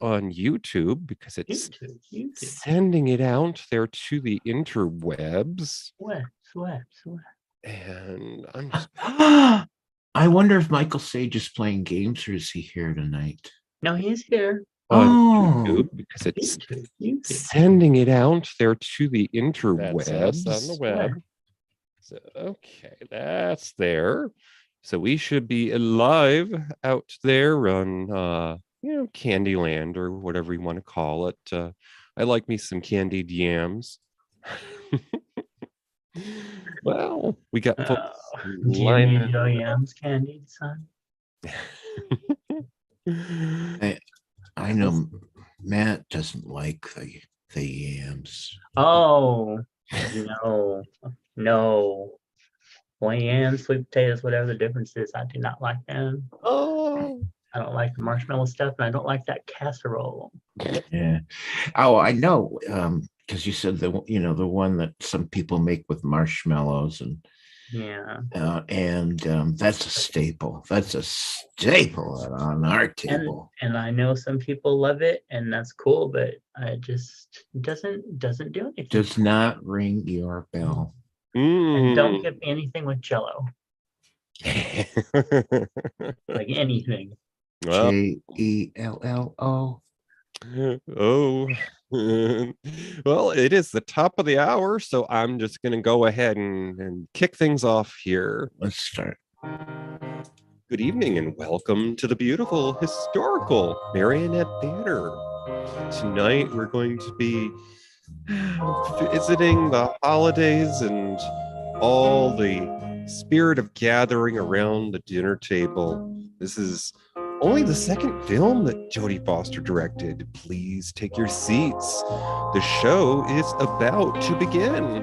on YouTube because it's YouTube. sending it out there to the interwebs. Sweat. And I'm just I wonder if Michael Sage is playing games or is he here tonight? No, he's here. on Oh. YouTube because it's YouTube. sending it out there to the interwebs. That's us on the web. So, okay, that's there. So we should be live out there on Candyland or whatever you want to call it. I like me some candied yams. Well, we got folks Do you need your yams candied, son? I know Matt doesn't like the yams. Oh, no. Boy, yams, sweet potatoes, whatever the difference is, I do not like them. Oh, I don't like the marshmallow stuff, and I don't like that casserole. Yeah. Oh, I know. Because you said the one that some people make with marshmallows and that's a staple. That's a staple on our table. And I know some people love it, and that's cool, but I just doesn't do anything. Does not ring your bell. And don't give me anything with Jello. Like anything. Well, Jello. Oh, well, it is the top of the hour, so I'm just going to go ahead and kick things off here. Let's start. Good evening and welcome to the beautiful historical Marionette Theater. Tonight we're going to be visiting the holidays and all the spirit of gathering around the dinner table. This is only the second film that Jodie Foster directed. Please take your seats. The show is about to begin.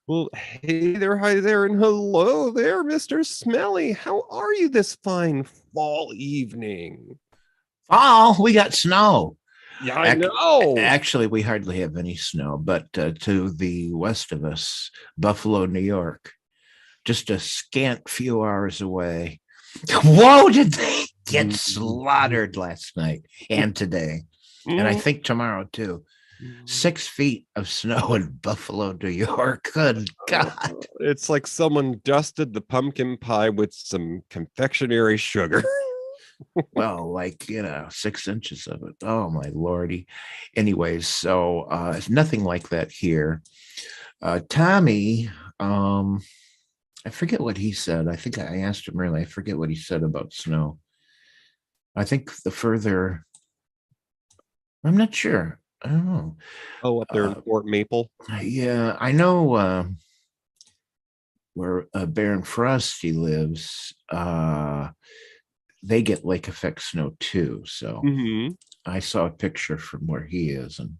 Well, hey there, hi there, and hello there, Mr. Smelly. How are you this fine fall evening? Oh, we got snow. Yeah, I know. Actually, we hardly have any snow, but to the west of us, Buffalo, New York, just a scant few hours away. Whoa, did they get slaughtered last night and today? And I think tomorrow too. 6 feet of snow in Buffalo, New York. Good God. It's like someone dusted the pumpkin pie with some confectionery sugar. Well, 6 inches of it. Oh, my Lordy. Anyways, so it's nothing like that here. Tommy, I forget what he said. I think I asked him earlier. I forget what he said about snow. I think the further, I'm not sure. I don't know. Oh, up there in Fort Maple? Yeah, I know where Baron Frosty lives. They get lake effect snow too. So I saw a picture from where he is, and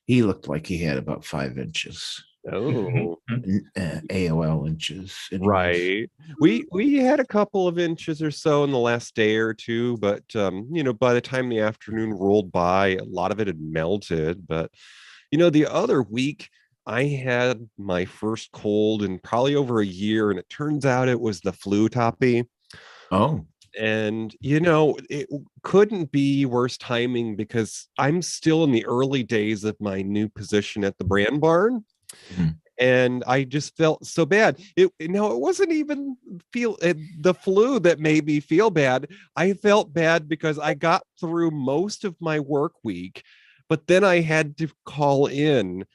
he looked like he had about 5 inches. Oh, AOL inches. Right. We had a couple of inches or so in the last day or two, but by the time the afternoon rolled by, a lot of it had melted. But the other week I had my first cold in probably over a year, and it turns out it was the flu, Toppy. Oh. And it couldn't be worse timing because I'm still in the early days of my new position at the brand barn. And I just felt so bad. It wasn't even the flu that made me feel bad. I felt bad because I got through most of my work week, but then I had to call in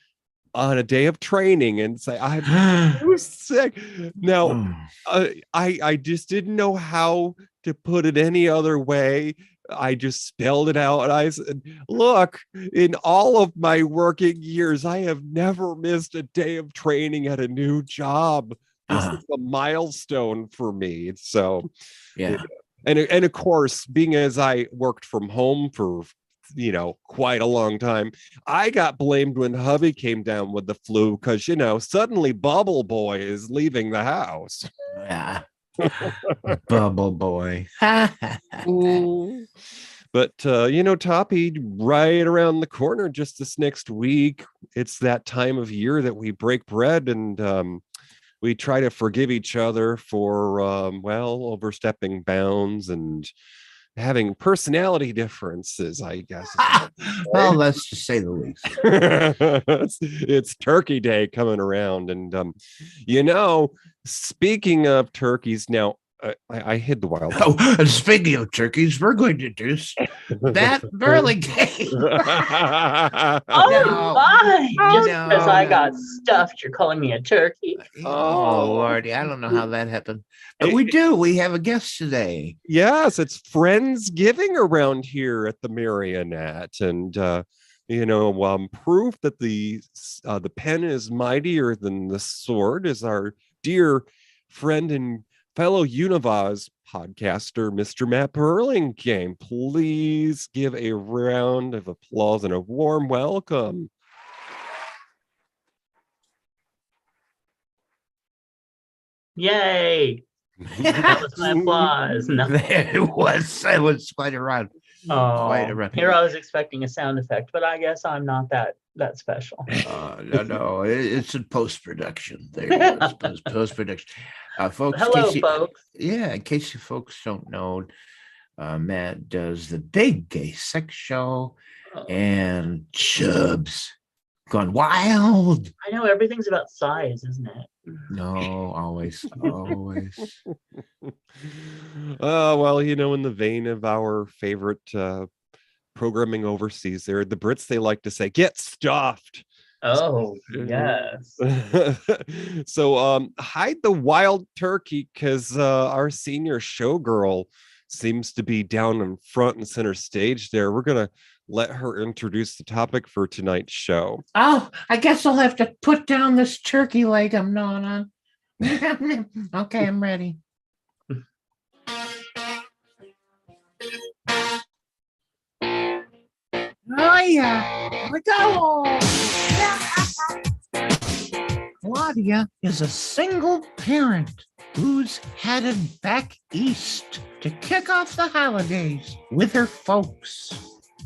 on a day of training and say, I'm so sick. Now, I just didn't know how to put it any other way. I just spelled it out and I said, look, in all of my working years, I have never missed a day of training at a new job. This is a milestone for me. So, yeah. And of course, being as I worked from home for quite a long time, I got blamed when hubby came down with the flu because suddenly Bubble Boy is leaving the house. Yeah. Bubble Boy. But Toppy, right around the corner just this next week, it's that time of year that we break bread, and we try to forgive each other for overstepping bounds and having personality differences, I guess. Well, let's just say the least. It's Turkey Day coming around, and speaking of turkeys, now I hid the wild. Oh, and speaking of turkeys, we're going to do that Burling game. My! Just because I got stuffed, you're calling me a turkey? Oh, Lordy, I don't know how that happened. But we do. We have a guest today. Yes, it's Friendsgiving around here at the Marionette, and proof that the pen is mightier than the sword is our dear friend and fellow Univaz podcaster, Mr. Matt Burlingame. Please give a round of applause and a warm welcome. Yay! That was my applause. No. It was quite a run. Oh, here I was expecting a sound effect, but I guess I'm not that special. No, it's in post-production. There you go. It's post-production. Folks, hello, folks. Yeah, in case you folks don't know, Matt does the Big Gay Sex Show and Chubbs Gone Wild. I know everything's about size, isn't it? No, always. Well, in the vein of our favorite programming overseas there, the Brits, they like to say, get stuffed. Oh, yes. So hide the wild turkey, because our senior showgirl seems to be down in front and center stage there. We're going to let her introduce the topic for tonight's show. Oh, I guess I'll have to put down this turkey leg I'm gnawing on. Okay, I'm ready. Oh, yeah. Here we go. Claudia is a single parent who's headed back east to kick off the holidays with her folks.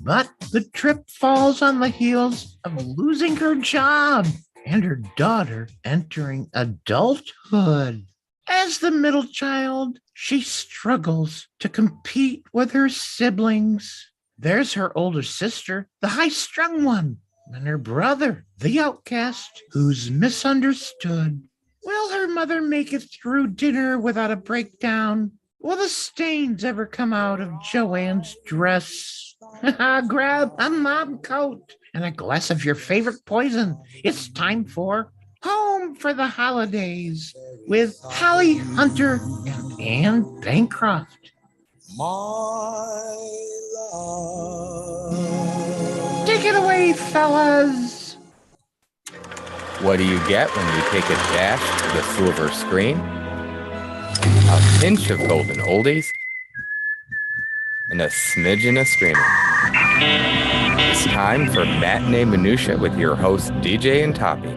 But the trip falls on the heels of losing her job and her daughter entering adulthood. As the middle child, she struggles to compete with her siblings. There's her older sister, the high-strung one, and her brother, the outcast, who's misunderstood. Will her mother make it through dinner without a breakdown? Will the stains ever come out of Joanne's dress? Grab a mom coat and a glass of your favorite poison. It's time for Home for the Holidays with Holly Hunter and Anne Bancroft. My love. Take it away, fellas. What do you get when you take a dash to the silver screen? A pinch of golden oldies and a smidgen of streaming. It's time for Matinee Minutia with your hosts DJ and Toppy.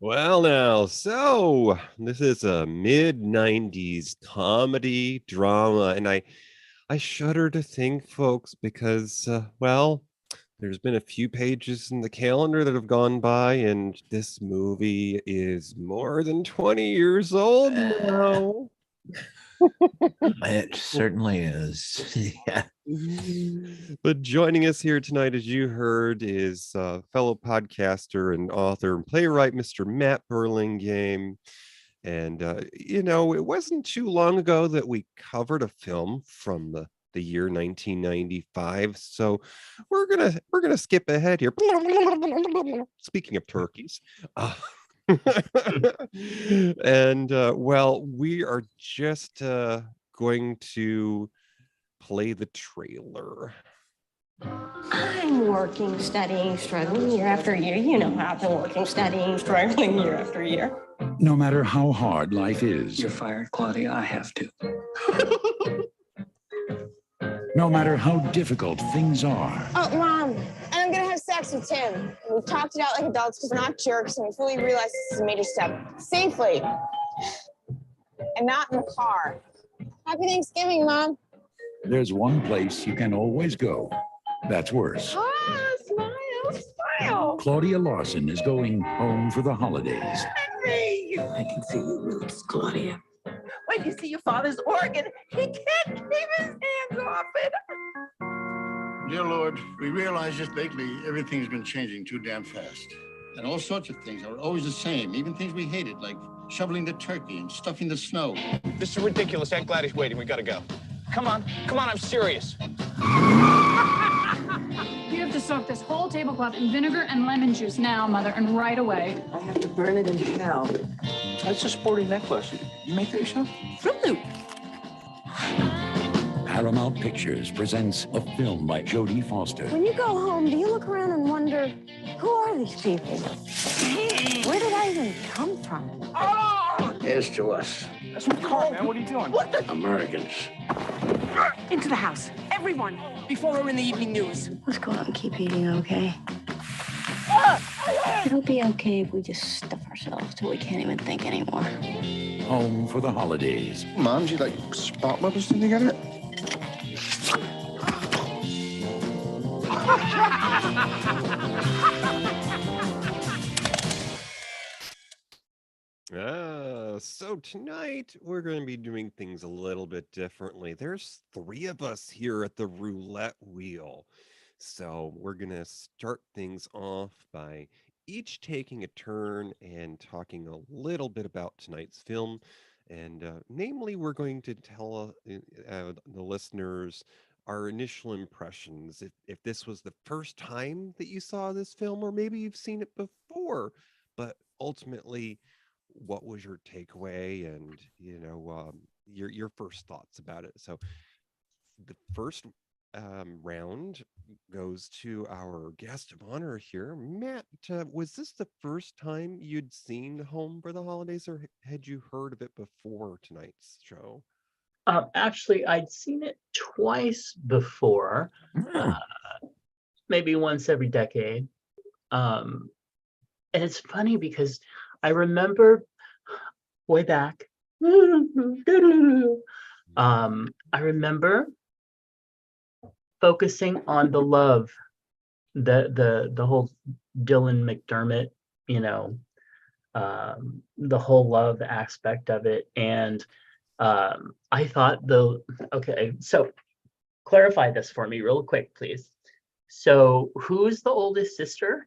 Well, now, so this is a mid-90s comedy drama, and I shudder to think, folks, because, there's been a few pages in the calendar that have gone by, and this movie is more than 20 years old now. It certainly is. Yeah. But joining us here tonight, as you heard, is fellow podcaster and author and playwright, Mr. Matt Burlingame. And, it wasn't too long ago that we covered a film from the year 1995. So we're gonna skip ahead here. Speaking of turkeys. And we are just going to play the trailer. I'm working, studying, struggling year after year. You know how I've been working, studying, struggling year after year. No matter how hard life is. You're fired, Claudia. I have to. No matter how difficult things are. Oh, Mom, and I'm gonna have sex with Tim. We've talked it out like adults because we're not jerks, and we fully realize this is a major step. Safely. And not in the car. Happy Thanksgiving, Mom. There's one place you can always go. That's worse. Ah, smile, smile. Claudia Larson is going home for the holidays. Henry! I can see your roots, Claudia. When you see your father's organ, he can't keep his hands off it. Dear Lord, we realize just lately everything's been changing too damn fast. And all sorts of things are always the same, even things we hated, like shoveling the turkey and stuffing the snow. This is ridiculous. Aunt Gladys waiting. We gotta go. Come on, I'm serious. You have to soak this whole tablecloth in vinegar and lemon juice now, Mother, and right away. I have to burn it in hell. That's a sporty necklace. You make that yourself? Fruit Loop. Paramount Pictures presents a film by Jodie Foster. When you go home, do you look around and wonder, who are these people? Where did I even come from? Oh! Here's to us. That's my car, man. What are you doing? What the? Americans. Into the house. Everyone. Before we're in the evening news. Let's go out and keep eating, okay? It'll be okay if we just stuff ourselves till we can't even think anymore. Home for the holidays. Mom, do you like spark bubbles thing together? So tonight we're going to be doing things a little bit differently. There's 3 of us here at the roulette wheel. So we're going to start things off by each taking a turn and talking a little bit about tonight's film. And namely, we're going to tell the listeners our initial impressions. If this was the first time that you saw this film, or maybe you've seen it before, but ultimately, what was your takeaway and your first thoughts about it? So the first round goes to our guest of honor here. Matt, was this the first time you'd seen Home for the Holidays, or had you heard of it before tonight's show? Actually, I'd seen it twice before, maybe once every decade. And it's funny because I remember way back. I remember focusing on the love, the whole Dylan McDermott, the whole love aspect of it, and I thought okay. So clarify this for me real quick, please. So who's the oldest sister?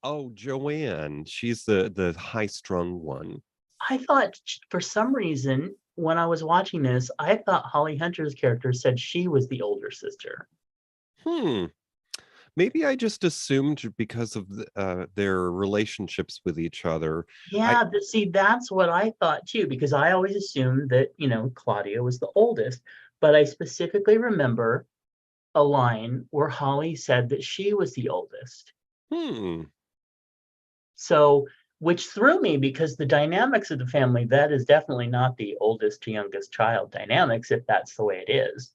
Oh, Joanne. She's the high-strung one. I thought for some reason when I was watching this, I thought Holly Hunter's character said she was the older sister. Maybe I just assumed because of their relationships with each other. Yeah, see, that's what I thought too, because I always assumed that, Claudia was the oldest, but I specifically remember a line where Holly said that she was the oldest. So, which threw me because the dynamics of the family, that is definitely not the oldest to youngest child dynamics, if that's the way it is.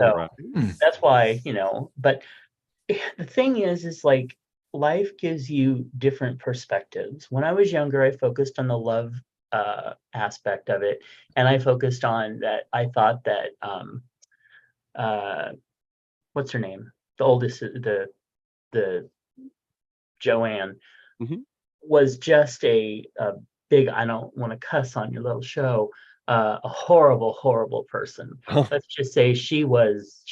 So Right. That's why, but the thing is like life gives you different perspectives. When I was younger, I focused on the love aspect of it. And I focused on that. I thought that, what's her name? The oldest, the Joanne, was just a big, I don't want to cuss on your little show, a horrible, horrible person. Let's just say she was,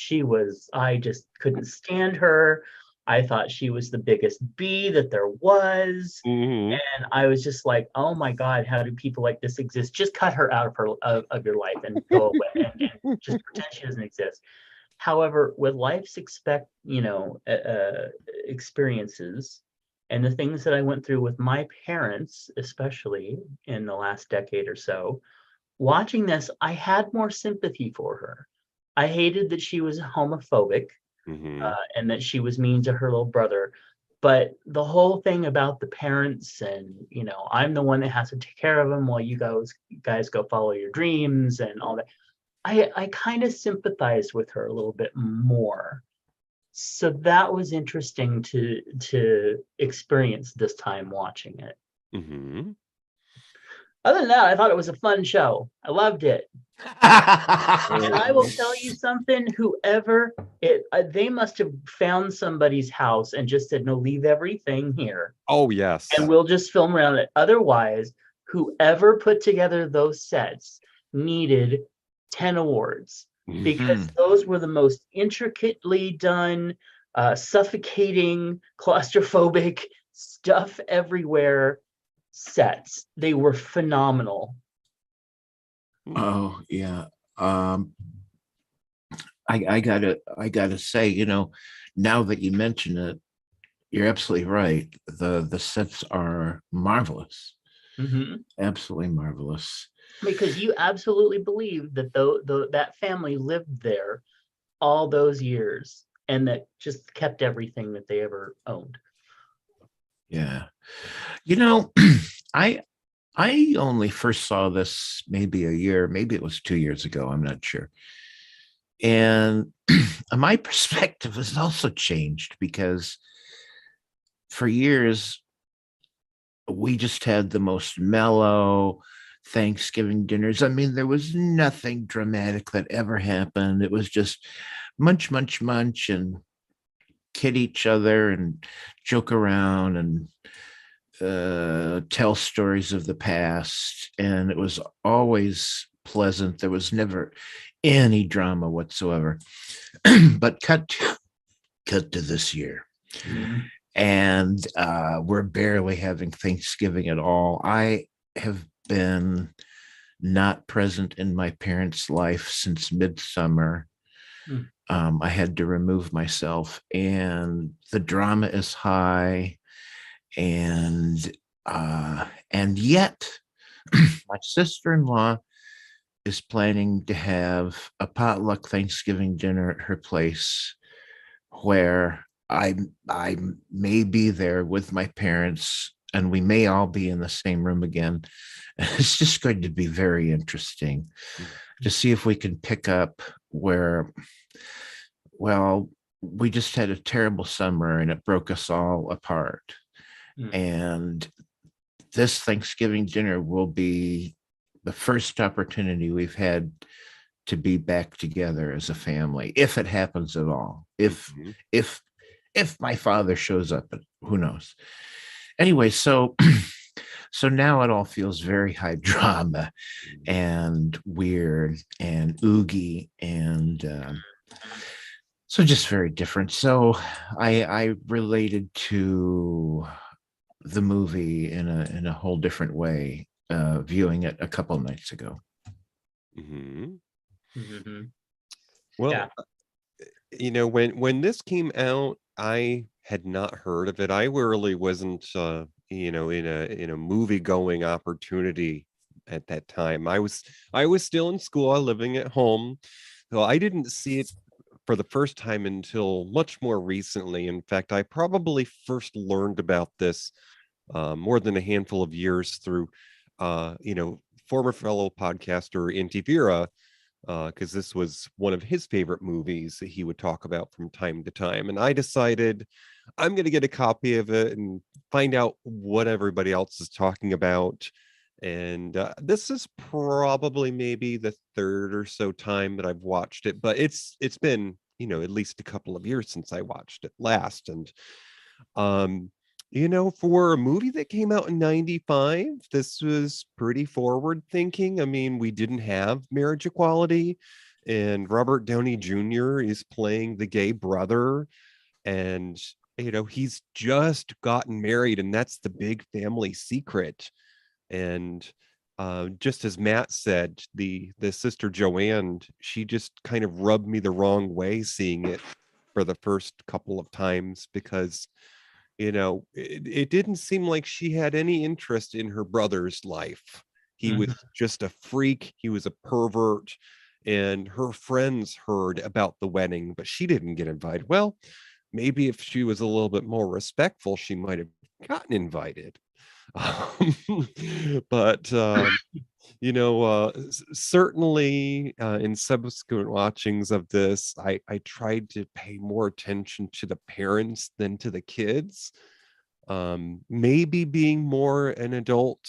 I just couldn't stand her. I thought she was the biggest bee that there was. And I was just like, oh my God, how do people like this exist? Just cut her out of your life and go away and just pretend she doesn't exist. However, with life's experiences, and the things that I went through with my parents, especially in the last decade or so, watching this, I had more sympathy for her. I hated that she was homophobic and that she was mean to her little brother. But the whole thing about the parents and, I'm the one that has to take care of them while you guys go follow your dreams and all that. I kind of sympathized with her a little bit more. So that was interesting to experience this time watching it. Other than that, I thought it was a fun show. I loved it. And I will tell you something, whoever they must have found somebody's house and just said, no, leave everything here. Oh, yes. And we'll just film around it. Otherwise, whoever put together those sets needed 10 awards because those were the most intricately done, suffocating, claustrophobic, stuff everywhere sets. They were phenomenal. Oh yeah. I gotta say, now that you mention it, you're absolutely right. The sets are marvelous. Absolutely marvelous. Because you absolutely believe that that family lived there all those years and that just kept everything that they ever owned. Yeah. I only first saw this maybe maybe it was 2 years ago. I'm not sure. And my perspective has also changed because for years, we just had the most mellow Thanksgiving dinners. I mean, there was nothing dramatic that ever happened. It was just munch, munch, munch, and kid each other and joke around and tell stories of the past. And it was always pleasant. There was never any drama whatsoever. But cut to this year. And we're barely having Thanksgiving at all. I have been not present in my parents' life since midsummer. I had to remove myself, and the drama is high, and yet my sister-in-law is planning to have a potluck Thanksgiving dinner at her place where I may be there with my parents and we may all be in the same room again. It's just going to be very interesting to see if we can pick up where, well, we just had a terrible summer and it broke us all apart. And this Thanksgiving dinner will be the first opportunity we've had to be back together as a family, if it happens at all. If my father shows up, who knows? Anyway, so now it all feels very high drama and weird and oogie and so just very different. So I related to the movie in a whole different way, viewing it a couple nights ago. Well, when this came out, I had not heard of it. I really wasn't, in a movie going opportunity at that time. I was still in school, living at home, so I didn't see it for the first time until much more recently. In fact, I probably first learned about this more than a handful of years through, former fellow podcaster Inti Vera, because this was one of his favorite movies that he would talk about from time to time. And I decided I'm going to get a copy of it and find out what everybody else is talking about. And this is probably maybe the third or so time that I've watched it, but it's been, at least a couple of years since I watched it last. And for a movie that came out in 95, this was pretty forward thinking. I mean, we didn't have marriage equality, and Robert Downey Jr. is playing the gay brother, and he's just gotten married, and that's the big family secret. And just as Matt said, the sister Joanne, she just kind of rubbed me the wrong way seeing it for the first couple of times, because it didn't seem like she had any interest in her brother's life. He was just a freak. He was a pervert, and her friends heard about the wedding, but she didn't get invited. Well, maybe if she was a little bit more respectful, she might have gotten invited. But certainly in subsequent watchings of this, I tried to pay more attention to the parents than to the kids. Maybe being more an adult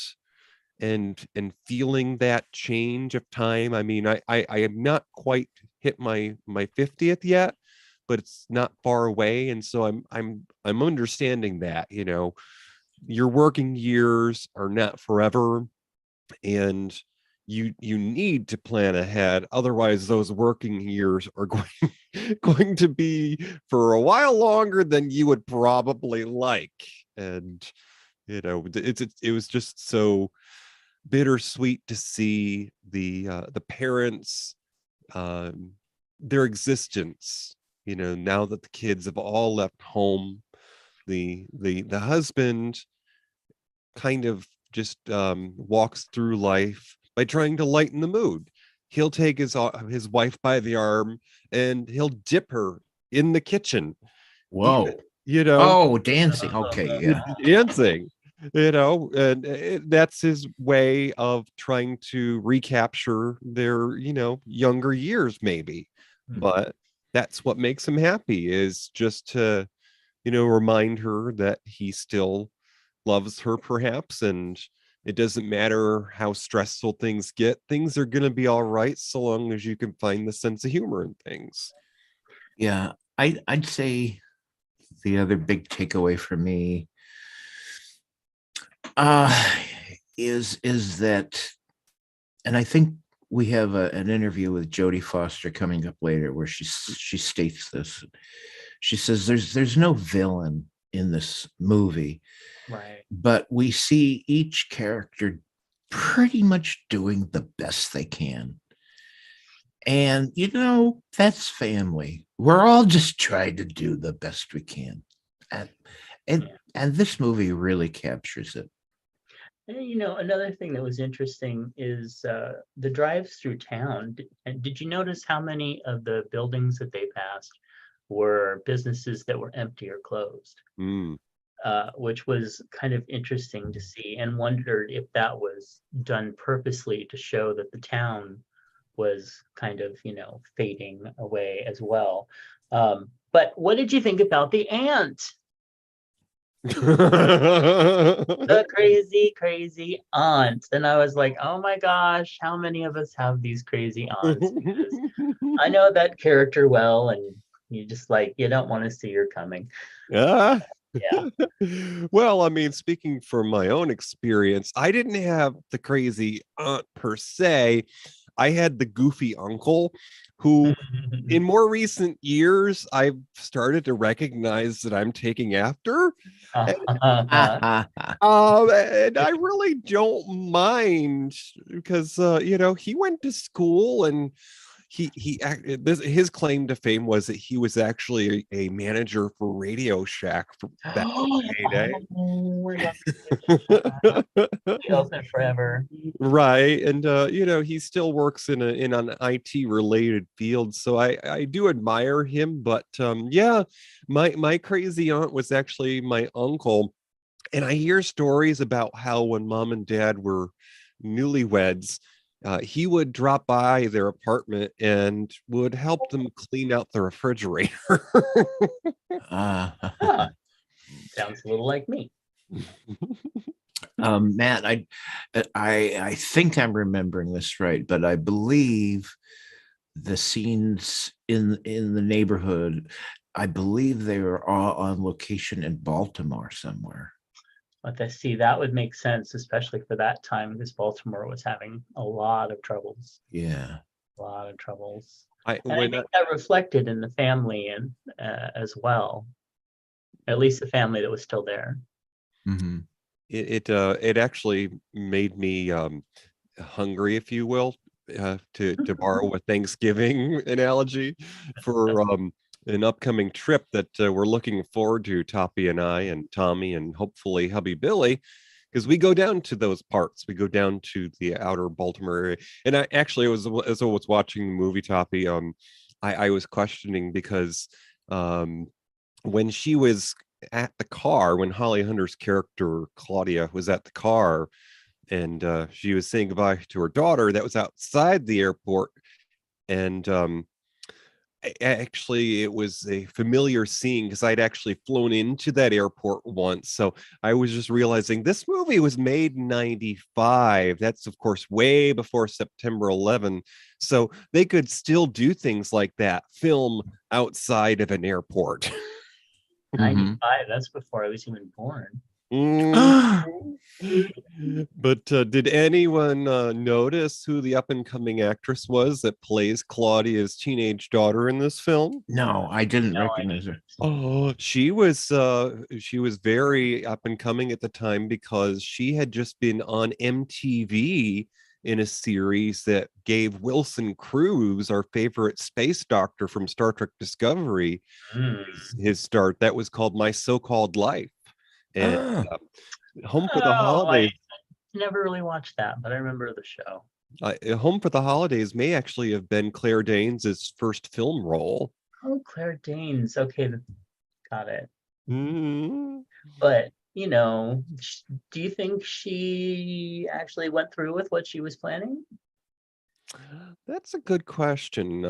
and feeling that change of time. I mean, I have not quite hit my 50th yet, but it's not far away. And so I'm understanding that, your working years are not forever, and you need to plan ahead. Otherwise, those working years are going to be for a while longer than you would probably like. And it was just so bittersweet to see the parents, their existence, now that the kids have all left home. The husband kind of just walks through life by trying to lighten the mood. He'll take his wife by the arm and he'll dip her in the kitchen. Whoa. Oh, dancing. Okay, yeah. Dancing, and that's his way of trying to recapture their, younger years, maybe. But that's what makes him happy, is just to, remind her that he still loves her, perhaps, and it doesn't matter how stressful things get. Things are going to be all right so long as you can find the sense of humor in things. Yeah, I'd say the other big takeaway for me is that, and I think we have an interview with Jodie Foster coming up later where she states this. She says there's no villain in this movie, right? But we see each character pretty much doing the best they can. And, that's family. We're all just trying to do the best we can. And this movie really captures it. And, another thing that was interesting is the drives through town. Did you notice how many of the buildings that they passed were businesses that were empty or closed? Which was kind of interesting to see, and wondered if that was done purposely to show that the town was kind of, fading away as well. But what did you think about the aunt? The crazy aunt. And I was like, oh my gosh, how many of us have these crazy aunts? Because I know that character well, and you just you don't want to see her coming. Yeah. Yeah. Well, I mean, speaking from my own experience, I didn't have the crazy aunt per se. I had the goofy uncle who, in more recent years, I've started to recognize that I'm taking after. And I really don't mind, because, he went to school, and his claim to fame was that he was actually a manager for Radio Shack back in the heyday. Open forever. Right. And he still works in an IT related field, so I do admire him. But yeah, my crazy aunt was actually my uncle. And I hear stories about how when mom and dad were newlyweds, he would drop by their apartment and would help them clean out the refrigerator. Sounds a little like me. Matt, I think I'm remembering this right, but I believe the scenes in the neighborhood, I believe they were all on location in Baltimore somewhere. But that would make sense, especially for that time, because Baltimore was having a lot of troubles. Yeah, a lot of troubles. I think that reflected in the family and as well. At least the family that was still there. Mm-hmm. It actually made me hungry, if you will, to borrow a Thanksgiving analogy, for an upcoming trip that we're looking forward to, Toppy and I and Tommy and hopefully hubby Billy, because we go down to those parts. We go down to the outer Baltimore area. And I actually, as I was watching the movie, Toppy, I was questioning, because when she was at the car, when Holly Hunter's character Claudia was at the car, and she was saying goodbye to her daughter that was outside the airport, and Actually, it was a familiar scene because I'd actually flown into that airport once. So I was just realizing this movie was made in 95. That's, of course, way before September 11. So they could still do things like that, film outside of an airport. 95, that's before I was even born. But did anyone notice who the up-and-coming actress was that plays Claudia's teenage daughter in this film? No, I didn't recognize her. Oh, she was very up and coming at the time because she had just been on MTV in a series that gave Wilson Cruz, our favorite space doctor from Star Trek Discovery, his start. That was called My So-Called Life. And Home for the Holidays. I never really watched that, but I remember the show. Home for the Holidays may actually have been Claire Danes' first film role. Oh, Claire Danes. Okay, got it. Mm-hmm. But, you know, do you think she actually went through with what she was planning? That's a good question.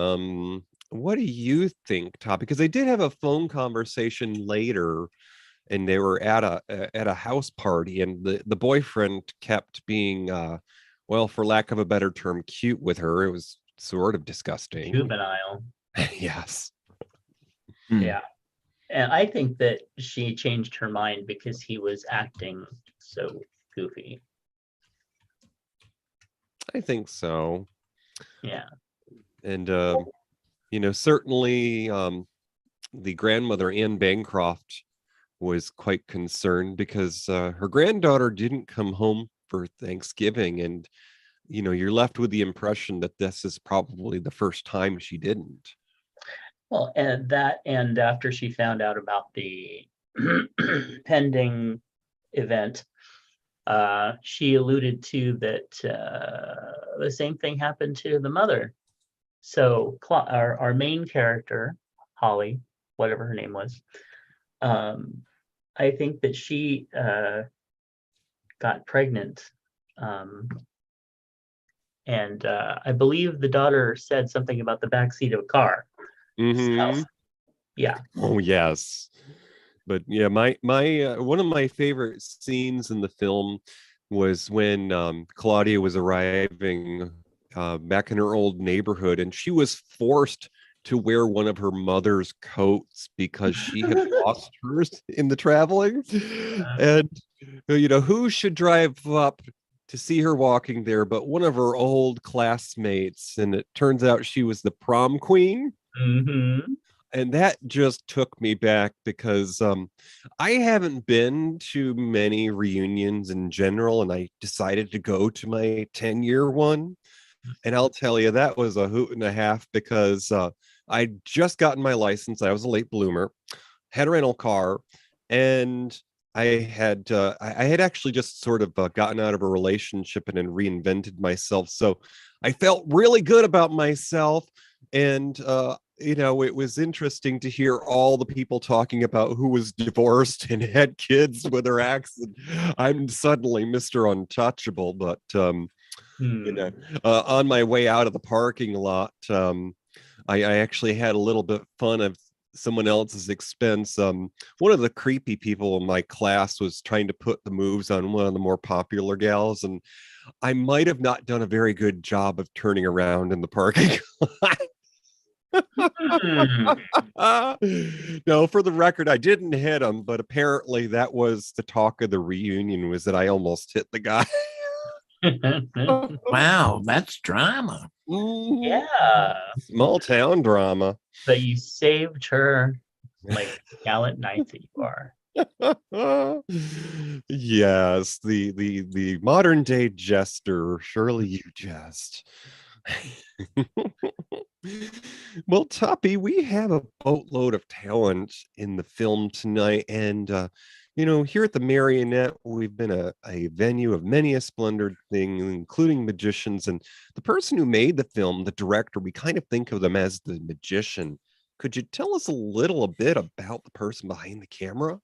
What do you think, Todd? Because they did have a phone conversation later, and they were at a house party, and the boyfriend kept being, well, for lack of a better term, cute with her. It was sort of disgusting. Juvenile. Yes. Yeah. And I think that she changed her mind because he was acting so goofy. I think so. Yeah. And you know, certainly the grandmother, Anne Bancroft, was quite concerned because her granddaughter didn't come home for Thanksgiving, and you know, you're left with the impression that this is probably the first time she didn't. Well, and after she found out about the pending event, she alluded to that the same thing happened to the mother. So our main character, Holly, whatever her name was, I think that she got pregnant. And I believe the daughter said something about the backseat of a car. Mm-hmm. So, yeah. Oh, yes. But yeah, my one of my favorite scenes in the film was when Claudia was arriving back in her old neighborhood, and she was forced to wear one of her mother's coats because she had lost hers in the traveling. And you know, who should drive up to see her walking there but one of her old classmates, and it turns out she was the prom queen. Mm-hmm. And that just took me back because I haven't been to many reunions in general, and I decided to go to my 10-year one. And I'll tell you, that was a hoot and a half because I'd just gotten my license. I was a late bloomer, had a rental car, and I had actually just sort of gotten out of a relationship and then reinvented myself. So I felt really good about myself. And you know, it was interesting to hear all the people talking about who was divorced and had kids with their ex. And I'm suddenly Mr. Untouchable. But you know, on my way out of the parking lot, I actually had a little bit of fun of someone else's expense. One of the creepy people in my class was trying to put the moves on one of the more popular gals, and I might have not done a very good job of turning around in the parking lot. No, for the record, I didn't hit him, but apparently that was the talk of the reunion, was that I almost hit the guy. Wow, that's drama. Yeah. Small town drama. But you saved her like gallant knight that you are. Yes, the modern day jester. Surely you jest. Well, Toppy, we have a boatload of talent in the film tonight, and you know, here at the Marionette, we've been a venue of many a splendid thing, including magicians. And the person who made the film, the director, we kind of think of them as the magician. Could you tell us a bit about the person behind the camera?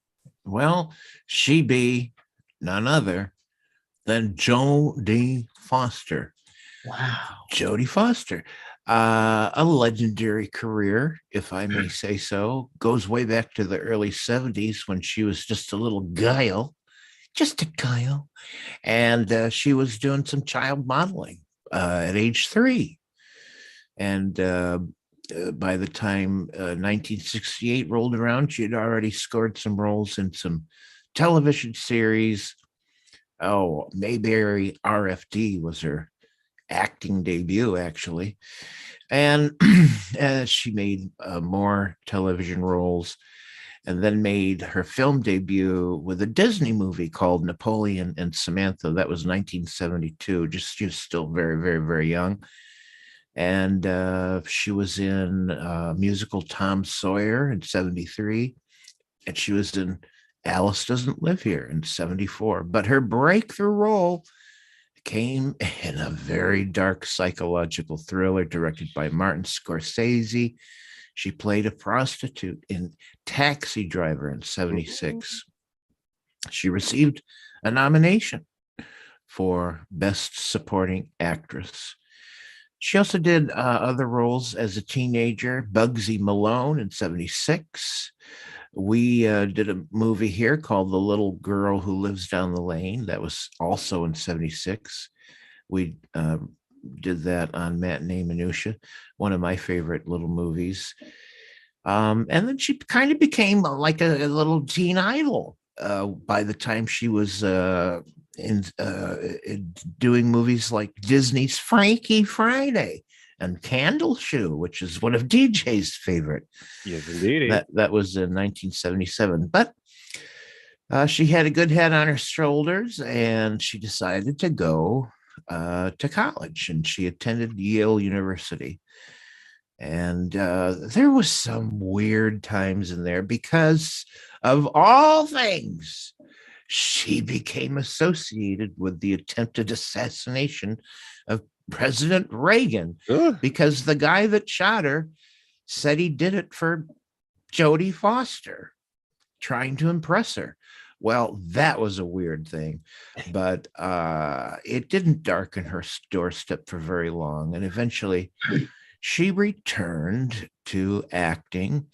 Well, she be none other than Jodie Foster. Wow. Jodie Foster. A legendary career, if I may say so, goes way back to the early 70s when she was just a little guile, just a guile. And she was doing some child modeling at age 3. And by the time 1968 rolled around, she had already scored some roles in some television series. Oh, Mayberry RFD was her acting debut, actually. And she made more television roles and then made her film debut with a Disney movie called Napoleon and Samantha. That was 1972. Just she was still very, very, very young. And she was in musical Tom Sawyer in 73. And she was in Alice Doesn't Live Here in 74. But her breakthrough role came in a very dark psychological thriller directed by Martin Scorsese. She played a prostitute in Taxi Driver in 76. She received a nomination for Best Supporting Actress. She also did other roles as a teenager, Bugsy Malone in 76. We did a movie here called The Little Girl Who Lives Down the Lane. That was also in 76. We did that on Matinee Minutia, one of my favorite little movies. And then she kind of became like a little teen idol by the time she was in doing movies like Disney's Frankie Friday and Candle Shoe, which is one of DJ's favorite. Yes, indeed. That was in 1977. But she had a good head on her shoulders, and she decided to go to college, and she attended Yale University. And there was some weird times in there because of all things, she became associated with the attempted assassination of President Reagan because the guy that shot her said he did it for Jodie Foster, trying to impress her. Well, that was a weird thing, but it didn't darken her doorstep for very long. And eventually she returned to acting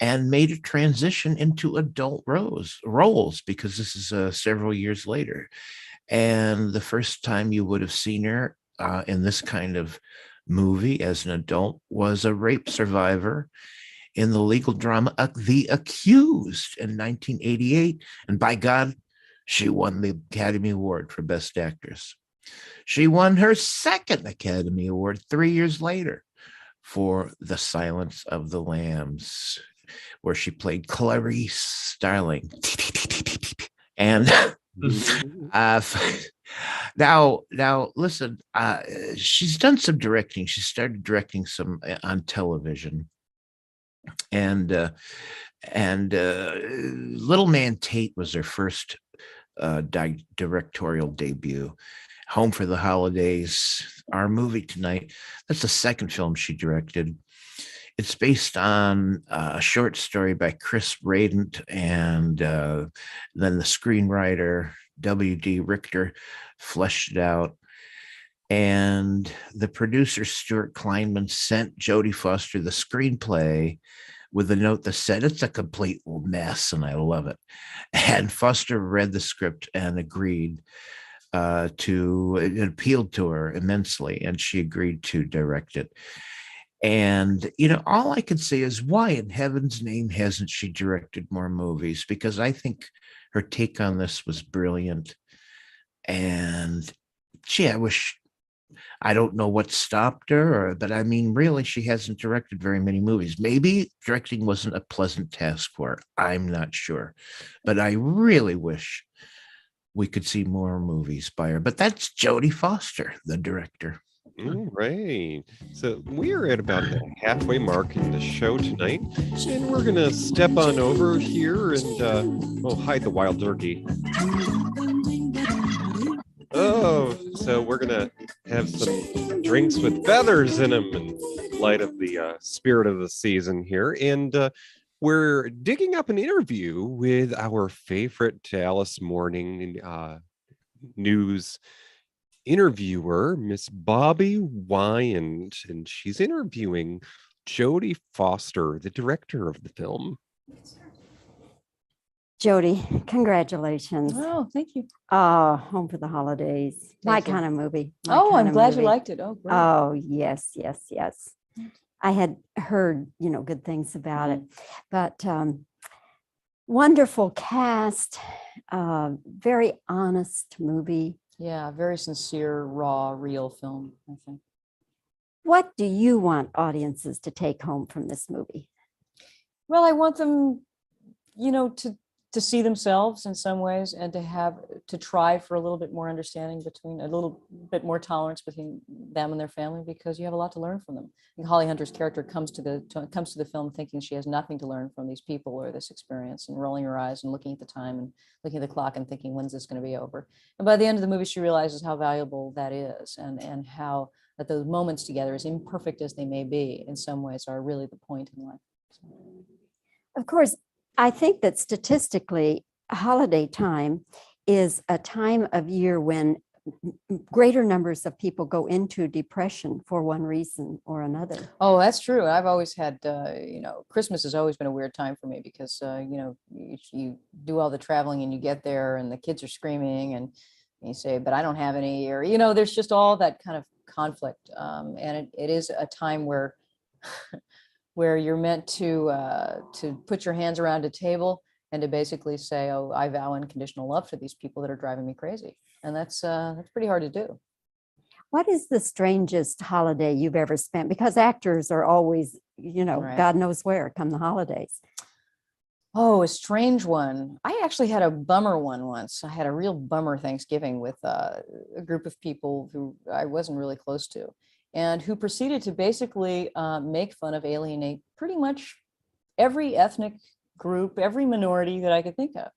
and made a transition into adult roles because this is several years later. And the first time you would have seen her in this kind of movie as an adult was a rape survivor in the legal drama The Accused in 1988. And by God, she won the Academy Award for Best Actress. She won her second Academy Award 3 years later for The Silence of the Lambs, where she played Clarice Starling. And now listen, she's done some directing. She started directing some on television. And Little Man Tate was her first directorial debut. Home for the Holidays, Our Movie Tonight. That's the second film she directed. It's based on a short story by Chris Radant, and then the screenwriter W.D. Richter fleshed it out. And the producer, Stuart Kleinman, sent Jodie Foster the screenplay with a note that said, "It's a complete mess, and I love it." And Foster read the script and agreed it appealed to her immensely, and she agreed to direct it. And, all I can say is, why in heaven's name hasn't she directed more movies? Because I think her take on this was brilliant. And I don't know what stopped her, but I mean, really, she hasn't directed very many movies. Maybe directing wasn't a pleasant task for her. I'm not sure. But I really wish we could see more movies by her. But that's Jodie Foster, the director. Right. So we're at about the halfway mark in the show tonight, and we're gonna step on over here and hide the wild turkey. So we're gonna have some drinks with feathers in them in light of the spirit of the season here, and we're digging up an interview with our favorite Dallas morning news interviewer, Miss Bobby Wyand, and she's interviewing Jodie Foster, the director of the film. Jodie, congratulations. Oh, thank you. Home for the Holidays. My kind of movie. I'm glad you liked it. Oh, great. Oh, yes, yes, yes. I had heard, good things about it, but wonderful cast, very honest movie. Yeah, very sincere, raw, real film, I think. What do you want audiences to take home from this movie? Well, I want them, to see themselves in some ways and to try for a little bit more understanding a little bit more tolerance between them and their family, because you have a lot to learn from them. And Holly Hunter's character comes to the film thinking she has nothing to learn from these people or this experience, and rolling her eyes and looking at the time and looking at the clock and thinking, when's this going to be over? And by the end of the movie, she realizes how valuable that is, and how that those moments together, as imperfect as they may be, in some ways are really the point in life. So. Of course, I think that statistically, holiday time is a time of year when greater numbers of people go into depression for one reason or another. Oh, that's true. I've always had, Christmas has always been a weird time for me because, you do all the traveling and you get there and the kids are screaming and you say, but I don't have any, or, there's just all that kind of conflict. And it is a time where where you're meant to put your hands around a table and to basically say, oh, I vow unconditional love for these people that are driving me crazy. And that's pretty hard to do. What is the strangest holiday you've ever spent? Because actors are always, Right. God knows where come the holidays. Oh, a strange one. I actually had a bummer one once. I had a real bummer Thanksgiving with a group of people who I wasn't really close to, and who proceeded to basically make fun of, alienate pretty much every ethnic group, every minority that I could think of.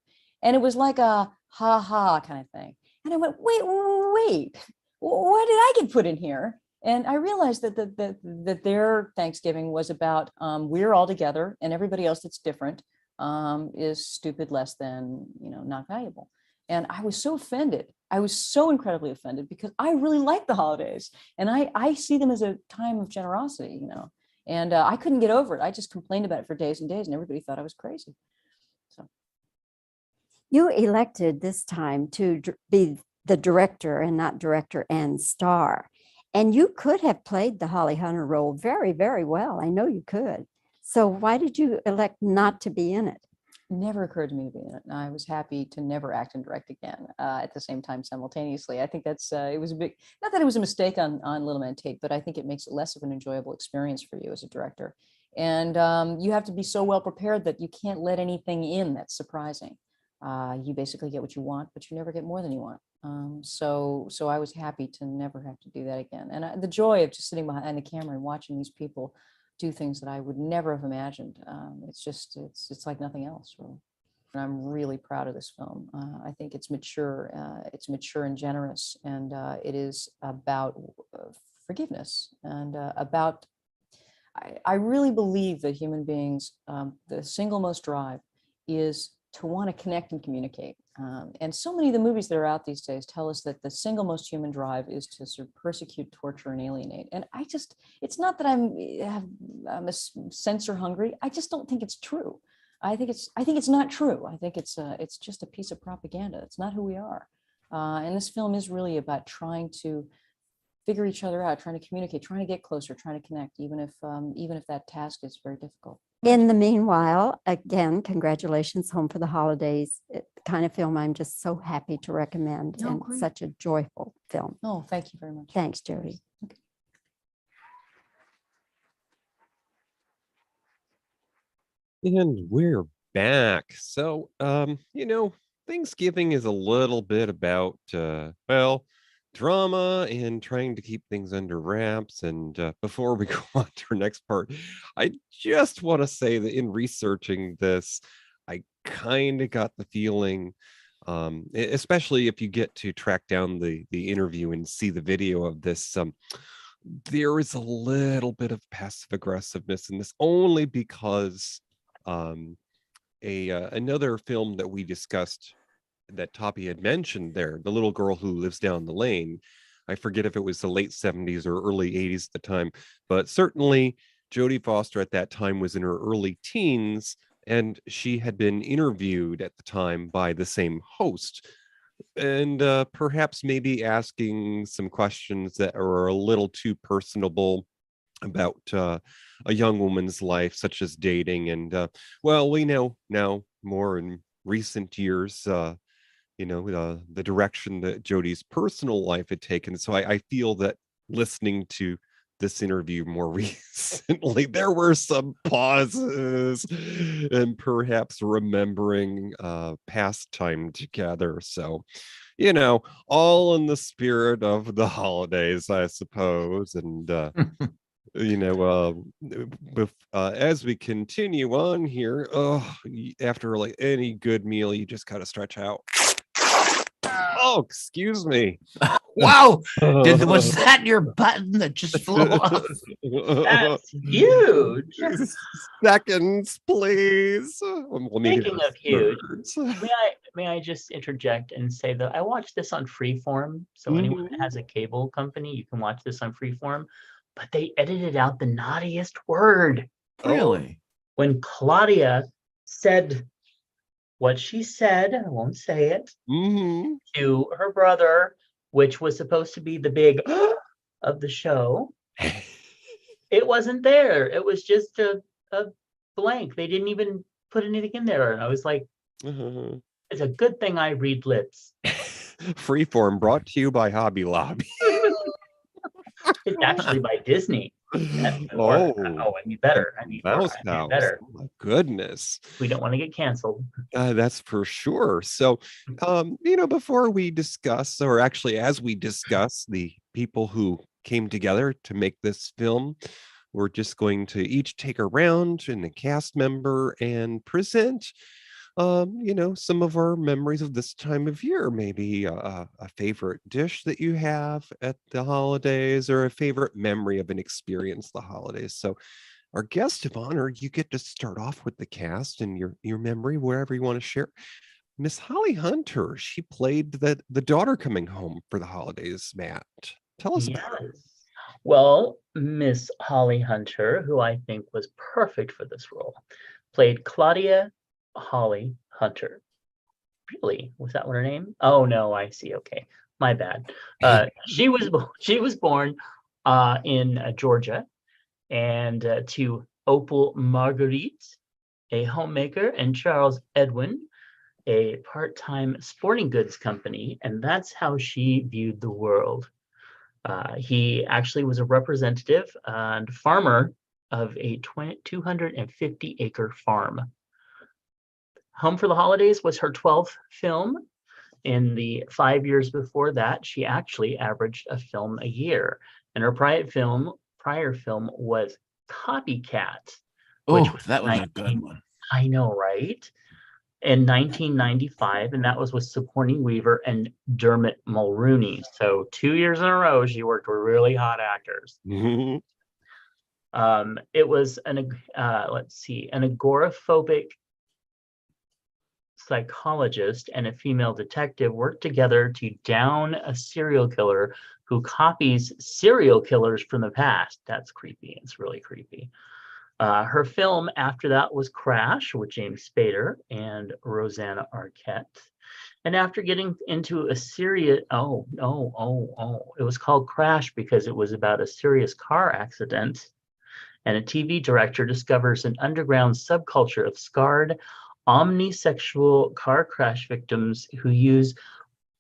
And it was like a ha-ha kind of thing. And I went, wait, what did I get put in here? And I realized that their Thanksgiving was about we're all together and everybody else that's different is stupid, less than, not valuable. And I was so offended. I was so incredibly offended because I really like the holidays and I see them as a time of generosity, and I couldn't get over it. I just complained about it for days and days and everybody thought I was crazy. So. You elected this time to be the director and not director and star. And you could have played the Holly Hunter role very, very well. I know you could. So why did you elect not to be in it? Never occurred to me to be in it. I was happy to never act and direct again at the same time simultaneously. I think that's it was a big, not that it was a mistake on Little Man Tate, but I think it makes it less of an enjoyable experience for you as a director. And you have to be so well prepared that you can't let anything in that's surprising. You basically get what you want, but you never get more than you want. So I was happy to never have to do that again. And the joy of just sitting behind the camera and watching these people do things that I would never have imagined. It's like nothing else, really. And I'm really proud of this film. I think it's mature and generous, and it is about forgiveness and about. I really believe that human beings, the single most drive is to want to connect and communicate. And so many of the movies that are out these days tell us that the single most human drive is to sort of persecute, torture, and alienate. And it's not that I'm a censor hungry. I just don't think it's true. I think it's not true. I think it's just a piece of propaganda. It's not who we are. And this film is really about trying to figure each other out, trying to communicate, trying to get closer, trying to connect, even if that task is very difficult. In the meanwhile, again, congratulations, Home for the Holidays. It's the kind of film I'm just so happy to recommend, and great. such a joyful film. Oh, thank you very much. Thanks, Jodie. Okay. And we're back. So, Thanksgiving is a little bit about, drama and trying to keep things under wraps. And before we go on to our next part, I just want to say that in researching this, I kind of got the feeling, especially if you get to track down the interview and see the video of this, there is a little bit of passive aggressiveness in this, only because another film that we discussed that Toppy had mentioned there, The Little Girl Who Lives Down the Lane, I forget if it was the late 70s or early 80s at the time, but certainly Jodie Foster at that time was in her early teens, and she had been interviewed at the time by the same host, and perhaps maybe asking some questions that are a little too personable about a young woman's life, such as dating. And well, we know now more in recent years, the direction that Jodie's personal life had taken. So I feel that listening to this interview more recently, there were some pauses and perhaps remembering past time together. So, all in the spirit of the holidays, I suppose. And as we continue on here, after like any good meal, you just gotta stretch out. Oh, excuse me. Wow, was that your button that just flew off? That's huge. Seconds, please. Speaking of huge, may I just interject and say that I watched this on Freeform. So anyone that has a cable company, you can watch this on Freeform. But they edited out the naughtiest word. Really? When Claudia said what she said, I won't say it, to her brother, which was supposed to be the big of the show, it wasn't there. It was just a blank. They didn't even put anything in there. And I was like, it's a good thing I read lips. Freeform brought to you by Hobby Lobby. It's actually by Disney. I need better. I need better. Oh my goodness. We don't want to get canceled. That's for sure. So, before we discuss, or actually as we discuss the people who came together to make this film, we're just going to each take a round and a cast member and present some of our memories of this time of year, maybe a favorite dish that you have at the holidays, or a favorite memory of an experience the holidays. So our guest of honor, you get to start off with the cast and your memory, wherever you want to share. Miss Holly Hunter, she played the daughter coming home for the holidays. Matt, tell us about her. Well, Miss Holly Hunter, who I think was perfect for this role, played Claudia Holly Hunter. Really? Was that her name? Oh no, I see. Okay, my bad. She was born in Georgia, and to Opal Marguerite, a homemaker, and Charles Edwin, a part-time sporting goods company, and that's how she viewed the world. He actually was a representative and farmer of a 250-acre farm. Home for the Holidays was her 12th film. In the 5 years before that, she actually averaged a film a year. And her prior film was Copycat. Oh, that was a good one. I know, right? In 1995, and that was with Sigourney Weaver and Dermot Mulroney. So 2 years in a row, she worked with really hot actors. It was an agoraphobic psychologist and a female detective work together to down a serial killer who copies serial killers from the past. That's creepy. It's really creepy. Her film after that was Crash with James Spader and Rosanna Arquette. And after getting into a serious, it was called Crash because it was about a serious car accident. And a TV director discovers an underground subculture of scarred, omnisexual car crash victims who use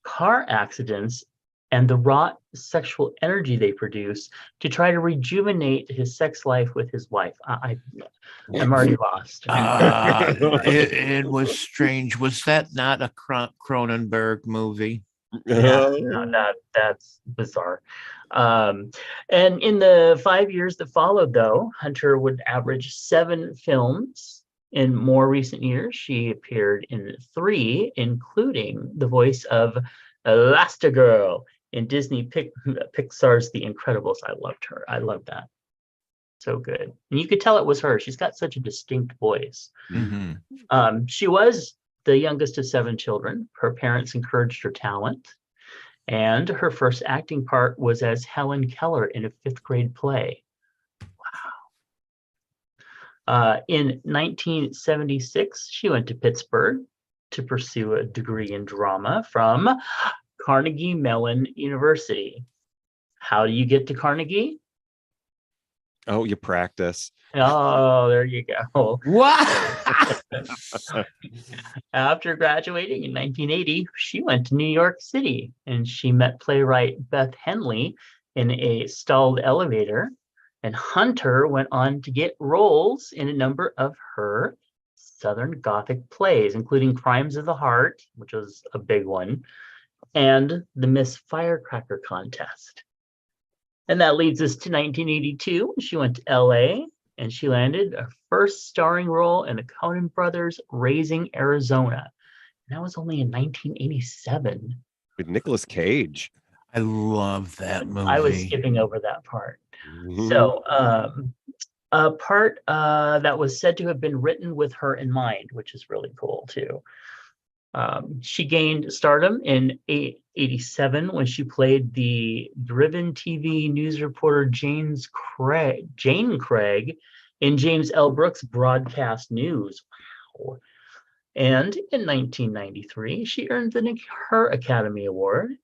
car accidents and the raw sexual energy they produce to try to rejuvenate his sex life with his wife. I'm already lost. It was strange. Was that not a Cronenberg movie? Yeah, no, that's bizarre. And in the 5 years that followed, though, Hunter would average 7 films. In more recent years, she appeared in 3, including the voice of Elastigirl in Disney Pixar's The Incredibles. I loved her. I loved that. So good. And you could tell it was her. She's got such a distinct voice. She was the youngest of 7 children. Her parents encouraged her talent. And her first acting part was as Helen Keller in a fifth-grade play. Wow. In 1976, she went to Pittsburgh to pursue a degree in drama from Carnegie Mellon University. How do you get to Carnegie? Oh, you practice. Oh, there you go. What? After graduating in 1980, she went to New York City and she met playwright Beth Henley in a stalled elevator. And Hunter went on to get roles in a number of her Southern Gothic plays, including Crimes of the Heart, which was a big one, and the Miss Firecracker contest. And that leads us to 1982. She went to LA and she landed her first starring role in the Coen Brothers' Raising Arizona. And that was only in 1987. With Nicolas Cage. I love that movie. I was skipping over that part. So a part that was said to have been written with her in mind, which is really cool too. She gained stardom in 1987 when she played the driven TV news reporter Jane Craig in James L. Brooks' Broadcast News. Wow. And in 1993, she earned her Academy Award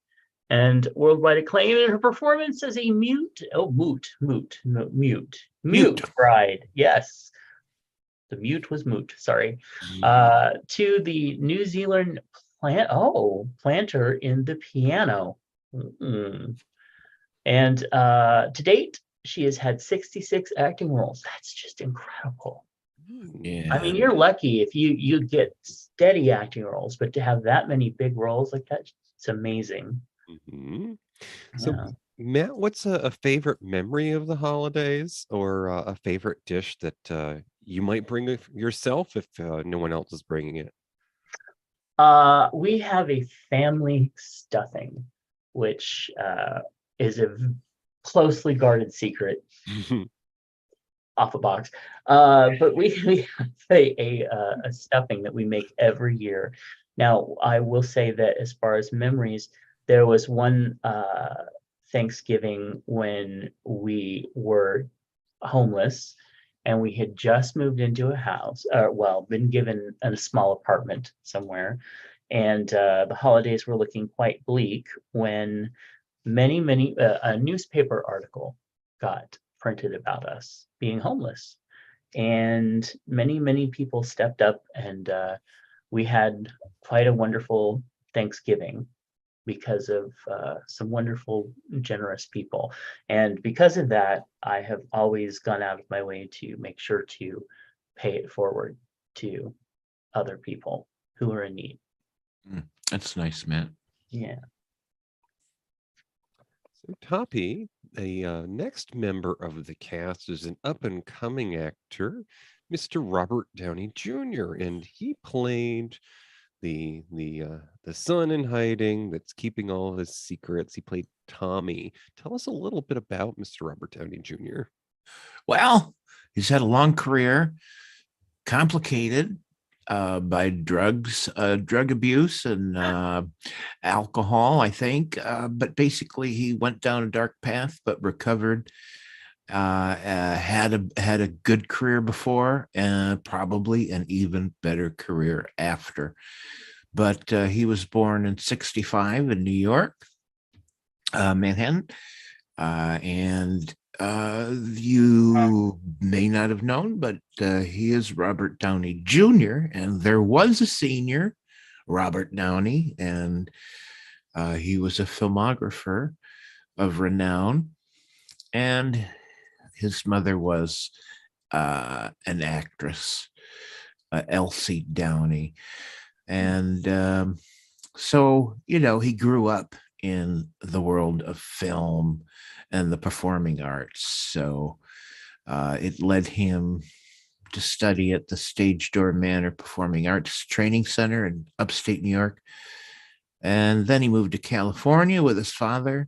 and worldwide acclaim in her performance as a mute bride. Yes. The mute was moot, sorry. To the New Zealand planter in the piano. And to date, she has had 66 acting roles. That's just incredible. Yeah. I mean, you're lucky if you get steady acting roles, but to have that many big roles like that, it's amazing. So, Matt, what's a favorite memory of the holidays, or a favorite dish that you might bring yourself if no one else is bringing it? We have a family stuffing, which is a closely guarded secret off a box. But we have a stuffing that we make every year. Now, I will say that as far as memories, there was one Thanksgiving when we were homeless and we had just moved into a house, been given a small apartment somewhere. And the holidays were looking quite bleak when a newspaper article got printed about us being homeless. And many people stepped up, and we had quite a wonderful Thanksgiving because of some wonderful, generous people. And because of that, I have always gone out of my way to make sure to pay it forward to other people who are in need. That's nice, Matt. Yeah. So, Toppy, the next member of the cast is an up-and-coming actor, Mr. Robert Downey Jr., and he played the son in hiding that's keeping all his secrets. He played Tommy. Tell us a little bit about Mr. Robert Downey Jr. Well, he's had a long career, complicated by drug abuse and alcohol, I think. But basically, he went down a dark path, but recovered. Had a good career before, and probably an even better career after. But he was born in '65 in New York, Manhattan, and you may not have known, but he is Robert Downey Jr., and there was a senior, Robert Downey, and he was a filmographer of renown, and his mother was an actress, Elsie Downey. And so, he grew up in the world of film and the performing arts. So it led him to study at the Stage Door Manor Performing Arts Training Center in upstate New York. And then he moved to California with his father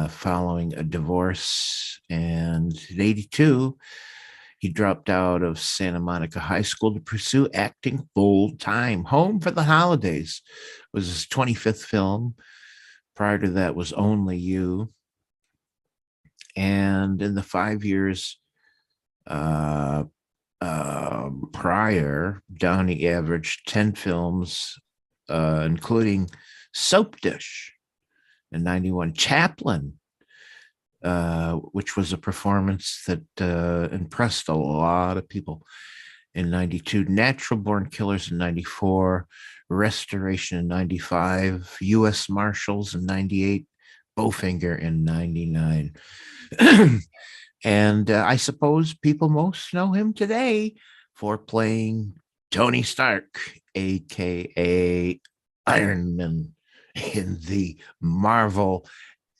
following a divorce. And in '82, he dropped out of Santa Monica High School to pursue acting full time. Home for the Holidays was his 25th film, Prior to that was Only You. And in the 5 years prior, Downey averaged 10 films, including Soap Dish in 91, Chaplin, which was a performance that impressed a lot of people, in 92, Natural Born Killers in 94, Restoration in 95, U.S. Marshals in 98, Bowfinger in 99. And I suppose people most know him today for playing Tony Stark, aka Iron Man, in the Marvel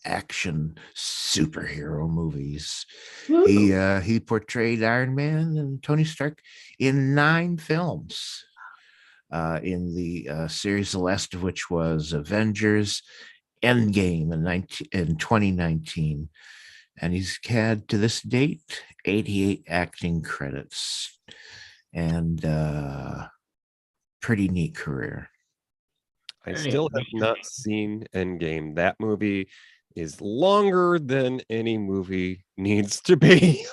action superhero movies. He portrayed Iron Man and Tony Stark in 9 films. In the series, the last of which was Avengers Endgame in 2019. And he's had, to this date, 88 acting credits, and pretty neat career. I still have not seen Endgame. That movie is longer than any movie needs to be.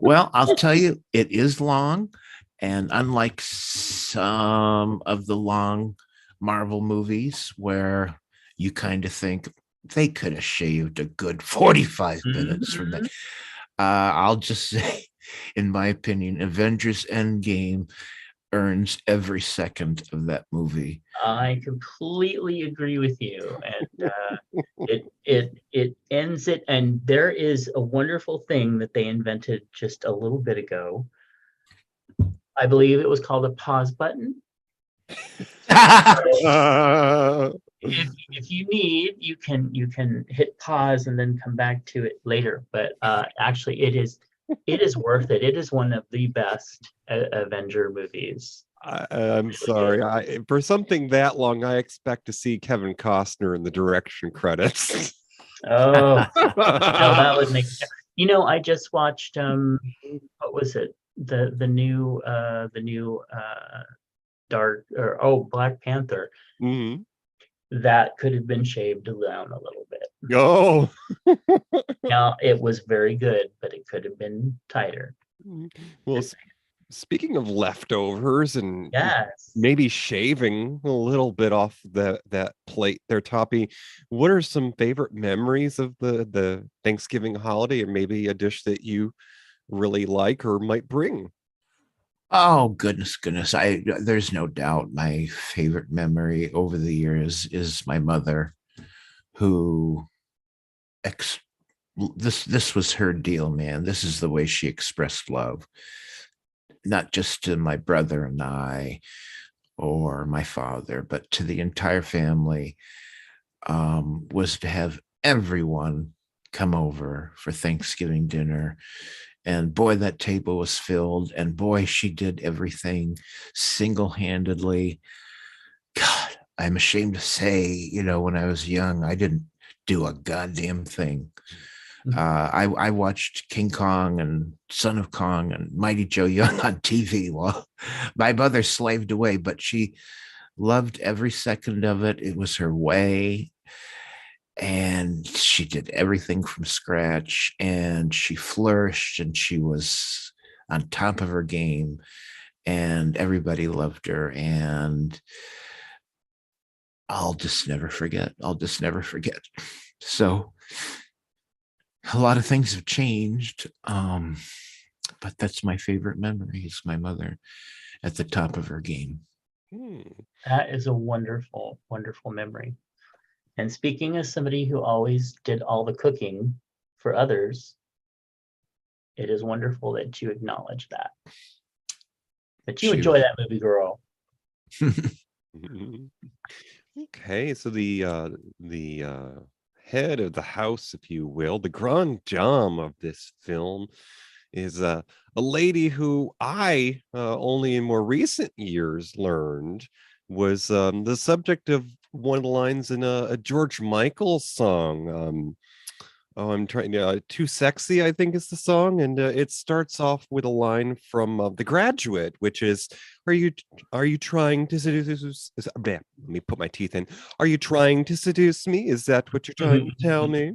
Well, I'll tell you, it is long. And unlike some of the long Marvel movies where you kind of think they could have shaved a good 45 minutes from that, I'll just say, in my opinion, Avengers Endgame earns every second of that movie. I completely agree with you, and it ends it. And there is a wonderful thing that they invented just a little bit ago. I believe it was called a pause button. If you need, you can hit pause and then come back to it later. But actually, it is worth it. It is one of the best Avenger movies. I'm sorry. For something that long, I expect to see Kevin Costner in the direction credits. Oh, no, that would make. I just watched what was it? The new Black Panther. Mm-hmm. That could have been shaved down a little bit. Oh. Now, it was very good, but it could have been tighter. Well, speaking of leftovers and yes, maybe shaving a little bit off that plate there, Toppy, what are some favorite memories of the Thanksgiving holiday, or maybe a dish that you really like or might bring? Oh, goodness. There's no doubt my favorite memory over the years is my mother, who this was her deal, man. This is the way she expressed love, not just to my brother and I or my father, but to the entire family, was to have everyone come over for Thanksgiving dinner. And boy, that table was filled. And boy, she did everything single-handedly. God, I'm ashamed to say, when I was young, I didn't do a goddamn thing. I watched King Kong and Son of Kong and Mighty Joe Young on TV while my mother slaved away, but she loved every second of it. It was her way. And she did everything from scratch, and she flourished, and she was on top of her game, and everybody loved her. And I'll just never forget. So a lot of things have changed, but that's my favorite memory, is my mother at the top of her game. That is a wonderful, wonderful memory. And speaking as somebody who always did all the cooking for others, it is wonderful that you acknowledge that. But you enjoy that movie, girl. Okay, so the head of the house, if you will, the grand dame of this film, is a lady who I only in more recent years learned was the subject of one of the lines in a George Michael song. Oh, I'm trying to Too Sexy, I think is the song. And it starts off with a line from The Graduate, which is, are you trying to seduce? Let me put my teeth in. Are you trying to seduce me? Is that what you're trying to tell me?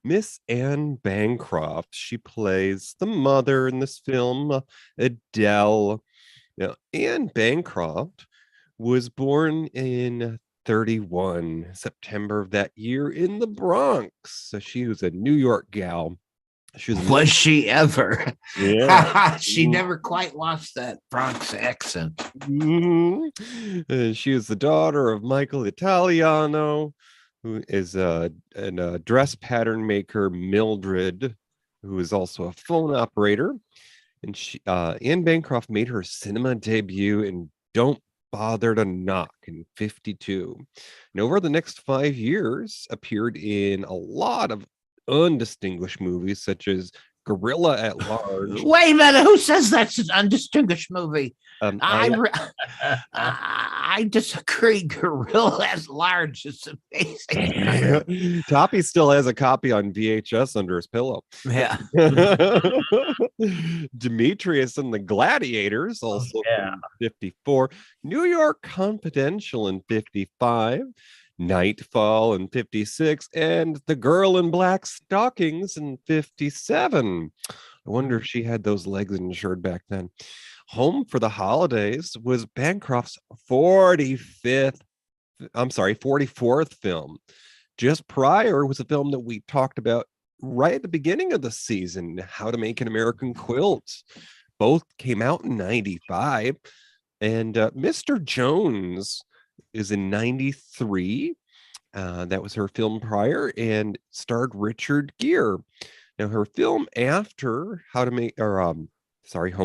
Miss Anne Bancroft, she plays the mother in this film, Adele. Now, Anne Bancroft was born in 31 September of that year in the Bronx. So she was a New York gal. Was she ever? Yeah. She never quite lost that Bronx accent. She is the daughter of Michael Italiano, who is a dress pattern maker, Mildred, who is also a phone operator. And Anne Bancroft made her cinema debut in Don't Bother to Knock in 52. And over the next 5 years, appeared in a lot of undistinguished movies such as Gorilla at Large. Wait a minute, who says that's an undistinguished movie? I disagree. Gorilla at Large is amazing. Toppy still has a copy on VHS under his pillow. Yeah. Demetrius and the Gladiators, also from 54. New York Confidential in 55. Nightfall in 56. And The Girl in Black Stockings in 57. I wonder if she had those legs insured back then. Home for the Holidays was Bancroft's 44th film. Just prior was a film that we talked about right at the beginning of the season, How to Make an American Quilt. Both came out in 95. And Mr. Jones is in 93. That was her film prior and starred Richard Gere. Now, her film after Home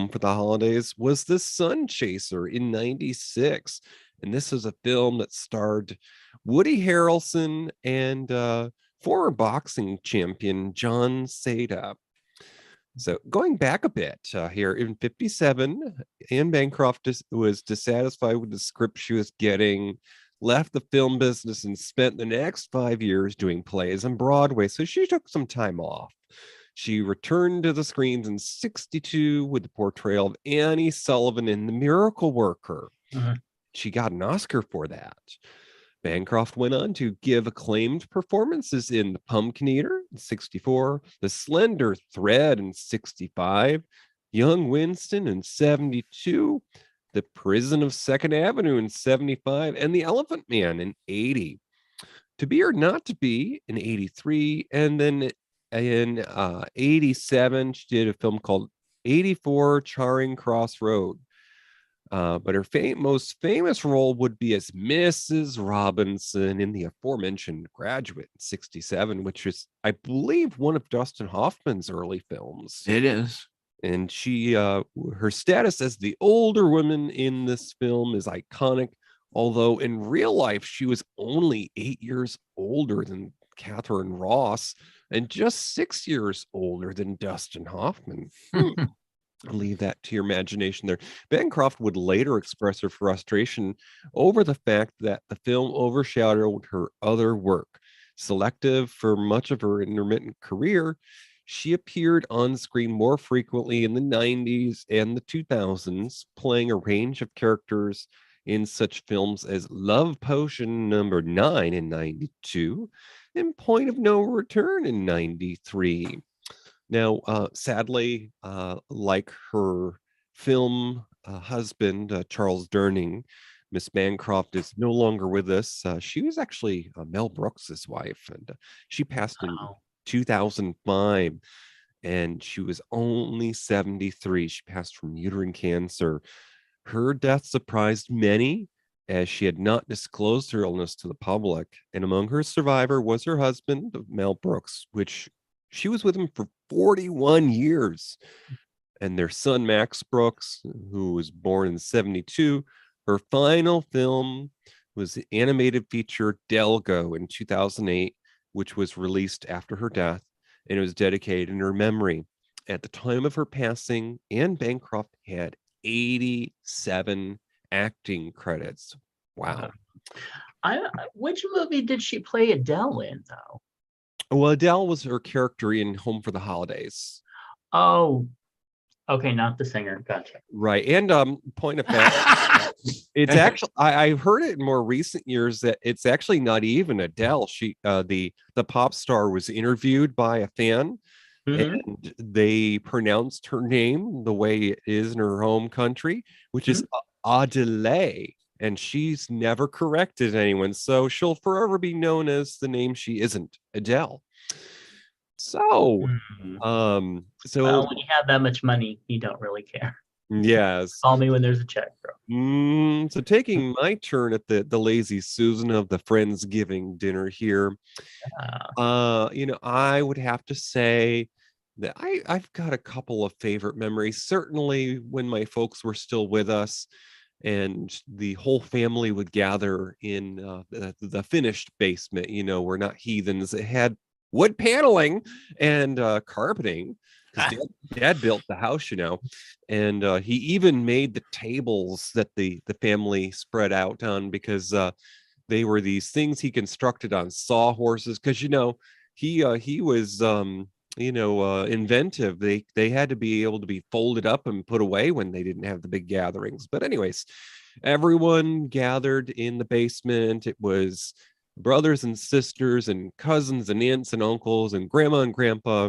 for the Holidays was The Sun Chaser in 96. And this is a film that starred Woody Harrelson and former boxing champion John Cena. So going back a bit here in 57, Anne Bancroft was dissatisfied with the script she was getting, left the film business and spent the next 5 years doing plays on Broadway. So she took some time off. She returned to the screens in 62 with the portrayal of Annie Sullivan in The Miracle Worker. She got an Oscar for that. Bancroft went on to give acclaimed performances in The Pumpkin Eater in 64, The Slender Thread in 65, Young Winston in 72, The Prison of Second Avenue in 75, and The Elephant Man in 80. To Be or Not to Be in 83, and then in 87, she did a film called 84 Charing Cross Road. But her most famous role would be as Mrs. Robinson in the aforementioned Graduate in 67, which is, I believe, one of Dustin Hoffman's early films. It is. And she, her status as the older woman in this film is iconic, although in real life, she was only 8 years older than Catherine Ross and just 6 years older than Dustin Hoffman. I'll leave that to your imagination there. Bancroft would later express her frustration over the fact that the film overshadowed her other work. Selective for much of her intermittent career, she appeared on screen more frequently in the 90s and the 2000s, playing a range of characters in such films as Love Potion number 9 in 92 and Point of No Return in 93. Now, sadly, like her film husband, Charles Durning, Miss Bancroft is no longer with us. She was actually Mel Brooks's wife, and she passed in 2005, and she was only 73. She passed from uterine cancer. Her death surprised many, as she had not disclosed her illness to the public. And among her survivor was her husband, Mel Brooks, which she was with him for 41 years. And their son, Max Brooks, who was born in 72, her final film was the animated feature Delgo in 2008, which was released after her death, and it was dedicated in her memory. At the time of her passing, Anne Bancroft had 87 acting credits. Wow. Which movie did she play Adele in, though? Well, Adele was her character in Home for the Holidays. Oh, okay, not the singer. Gotcha. Right. And point of fact, it's actually I've heard it in more recent years that it's actually not even Adele. She the pop star was interviewed by a fan, and they pronounced her name the way it is in her home country, which is Adele. And she's never corrected anyone. So she'll forever be known as the name she isn't, Adele. So, Well, when you have that much money, you don't really care. Yes. Call me when there's a check, bro. So taking my turn at the lazy Susan of the Friendsgiving dinner here, I would have to say that I've got a couple of favorite memories. Certainly when my folks were still with us, and the whole family would gather in the finished basement. We're not heathens. It had wood paneling and carpeting, because dad built the house, and he even made the tables that the family spread out on, because they were these things he constructed on sawhorses, because he was inventive. They had to be able to be folded up and put away when they didn't have the big gatherings. But anyways, everyone gathered in the basement. It was brothers and sisters and cousins and aunts and uncles and grandma and grandpa,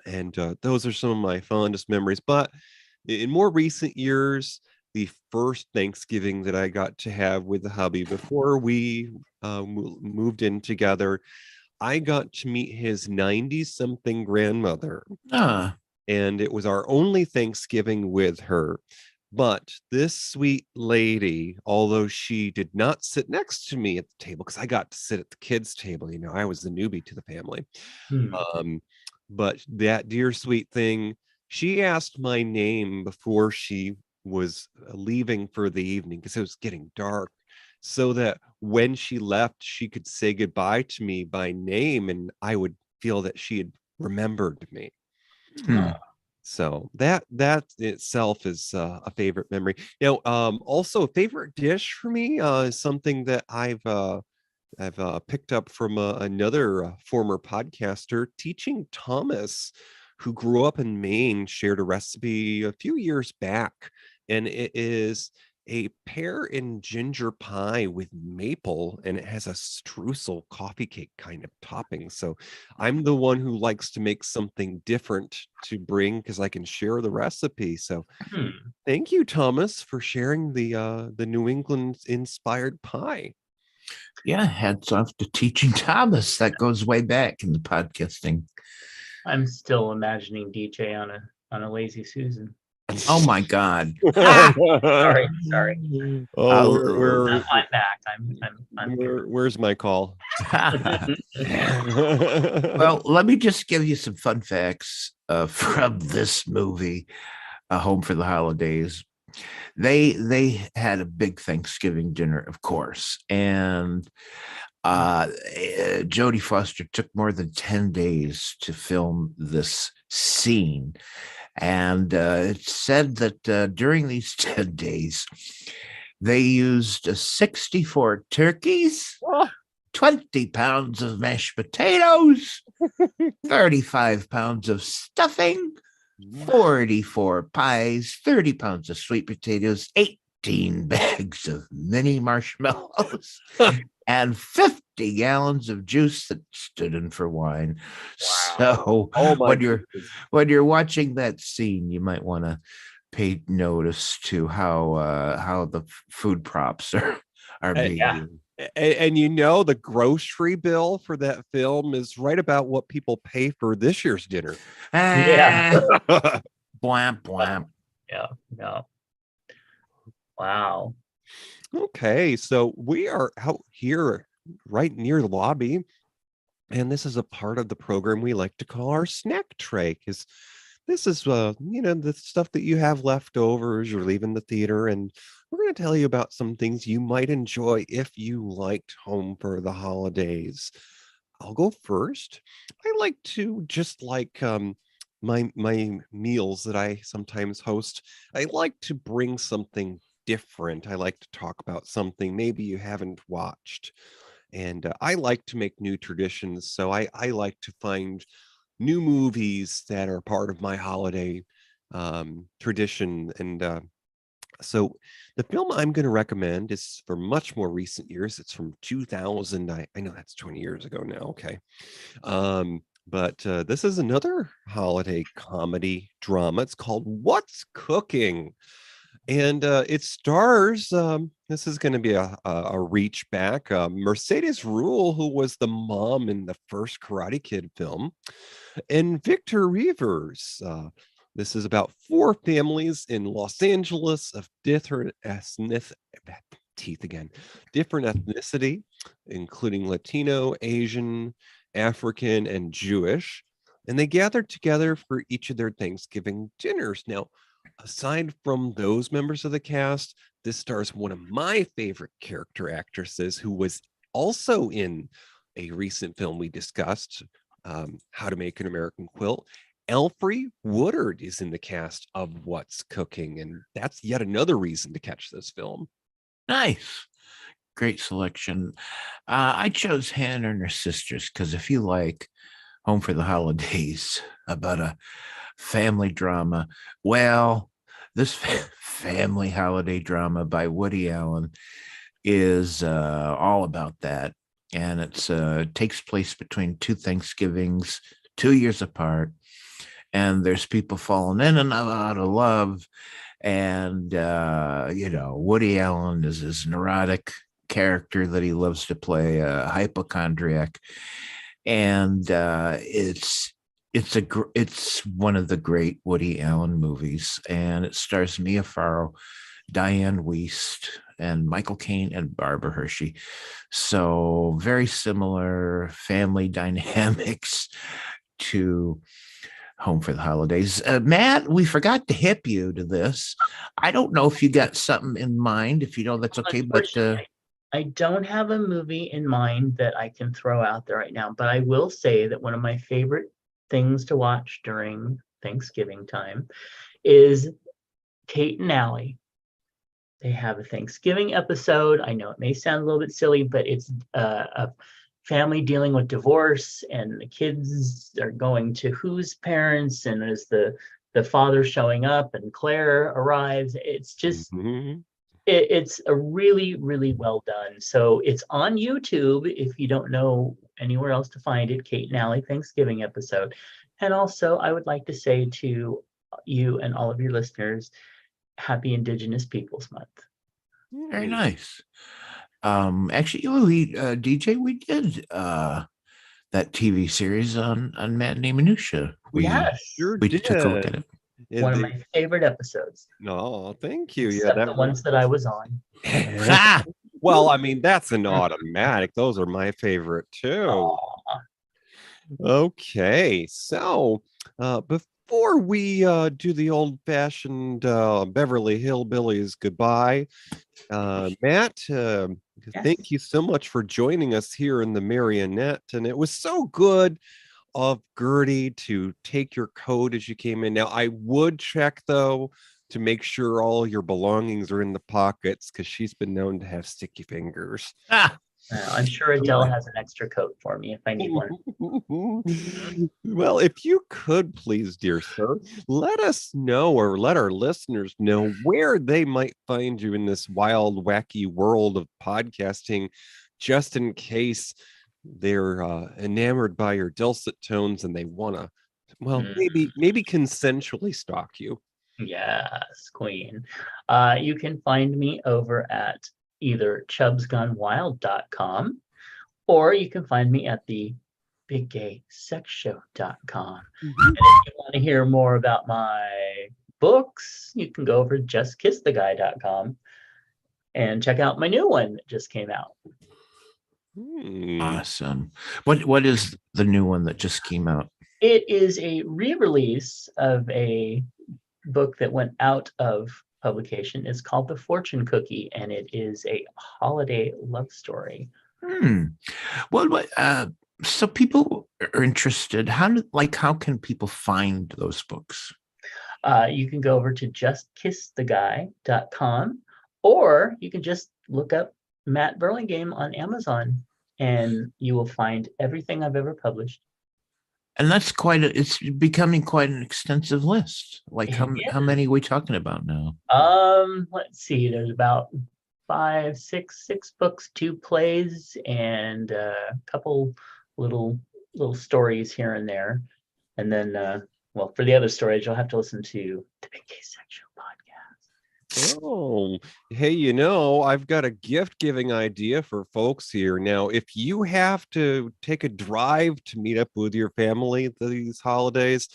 and those are some of my fondest memories. But in more recent years, the first Thanksgiving that I got to have with the hubby before we moved in together, I got to meet his 90-something grandmother. And it was our only Thanksgiving with her. But this sweet lady, although she did not sit next to me at the table, because I got to sit at the kids' table, I was the newbie to the family. But that dear sweet thing, she asked my name before she was leaving for the evening, because it was getting dark, so that when she left, she could say goodbye to me by name, and I would feel that she had remembered me. So that itself is a favorite memory. Also a favorite dish for me is something that I've picked up from another former podcaster. Teaching Thomas, who grew up in Maine, shared a recipe a few years back, and it is a pear and ginger pie with maple, and it has a streusel coffee cake kind of topping. So I'm the one who likes to make something different to bring, because I can share the recipe. So thank you, Thomas, for sharing the New England inspired pie. Yeah, hats off to Teaching Thomas. That goes way back in the podcasting. I'm still imagining DJ on a lazy Susan. Oh my God! sorry. Oh, I'm back. Where's my call? Well, let me just give you some fun facts from this movie, Home for the Holidays. They had a big Thanksgiving dinner, of course, and Jodie Foster took more than 10 days to film this scene. And it's said that during these 10 days, they used 64 turkeys, 20 pounds of mashed potatoes, 35 pounds of stuffing, 44 pies, 30 pounds of sweet potatoes, 18 bags of mini marshmallows, and 50 gallons of juice that stood in for wine. Wow. So when you're watching that scene, you might want to pay notice to how the food props are being used. And the grocery bill for that film is right about what people pay for this year's dinner. Yeah. Bwamp, bwamp. Yeah. Wow. Okay, so we are out here right near the lobby, and this is a part of the program we like to call our snack tray, because this is the stuff that you have left over as you're leaving the theater, and we're going to tell you about some things you might enjoy if you liked Home for the Holidays. I'll go first. I like to, just like my meals that I sometimes host, I like to bring something different. I like to talk about something maybe you haven't watched. And I like to make new traditions. So I like to find new movies that are part of my holiday tradition. And so the film I'm going to recommend is for much more recent years. It's from 2000. I know that's 20 years ago now. Okay. But this is another holiday comedy drama. It's called What's Cooking? And it stars, this is going to be a reach back, Mercedes Rule, who was the mom in the first Karate Kid film, and Victor Reavers. This is about four families in Los Angeles of different different ethnicity, including Latino, Asian, African, and Jewish. And they gathered together for each of their Thanksgiving dinners. Now, aside from those members of the cast, this stars one of my favorite character actresses who was also in a recent film we discussed, How to Make an American Quilt. Elfrey Woodard is in the cast of What's Cooking, and that's yet another reason to catch this film. Nice. Great selection. I chose Hannah and Her Sisters because if you like Home for the Holidays about a family drama, well, this family holiday drama by Woody Allen is all about that. And it takes place between two Thanksgivings, 2 years apart. And there's people falling in and out of love. And, Woody Allen is this neurotic character that he loves to play, a hypochondriac. And it's one of the great Woody Allen movies. And it stars Mia Farrow, Diane Wiest, and Michael Caine and Barbara Hershey. So very similar family dynamics to Home for the Holidays. Matt, we forgot to hip you to this. I don't know if you got something in mind. If you know, that's okay. But I don't have a movie in mind that I can throw out there right now. But I will say that one of my favorite things to watch during Thanksgiving time is Kate and Allie. They have a Thanksgiving episode. I know it may sound a little bit silly, but it's a family dealing with divorce, and the kids are going to whose parents, and as the father showing up and Claire arrives. It's just it's a really, really well done. So it's on YouTube if you don't know anywhere else to find it. Kate and Allie Thanksgiving episode. And also I would like to say to you and all of your listeners, happy Indigenous Peoples Month. Very nice. Actually, DJ, we did that TV series on Matinee Minutia. We took a look at it. One of my favorite episodes. No, thank you. Except the ones that I was on. Well, I mean, that's an automatic. Those are my favorite too. Okay, so before we do the old-fashioned Beverly Hillbillies goodbye, Matt, thank you so much for joining us here in the Marionette. And it was so good of Gertie to take your coat as you came in. Now, I would check, though, to make sure all your belongings are in the pockets, because she's been known to have sticky fingers. I'm sure Adele has an extra coat for me if I need one. Well, if you could please, dear sir, let us know, or let our listeners know, where they might find you in this wild, wacky world of podcasting, just in case they're enamored by your dulcet tones and they want to, well, maybe consensually stalk you. Yes, queen. You can find me over at either chubsgonewild.com, or you can find me at the biggaysexshow.com. And if you want to hear more about my books, you can go over to justkisstheguy.com and check out my new one that just came out. Awesome. What is the new one that just came out? It is a re-release of a book that went out of publication. It's called The Fortune Cookie, and it is a holiday love story. Well, so people are interested. How can people find those books? You can go over to justkisstheguy.com, or you can just look up Matt Burlingame on Amazon. and you will find everything I've ever published. And that's it's becoming quite an extensive list. Like how many are we talking about now? Let's see, there's about six books, 2 plays, and a couple little stories here and there. And then well, for the other stories, you'll have to listen to the Big Case Sexual podcast. Oh, hey, I've got a gift giving idea for folks here. Now, if you have to take a drive to meet up with your family these holidays,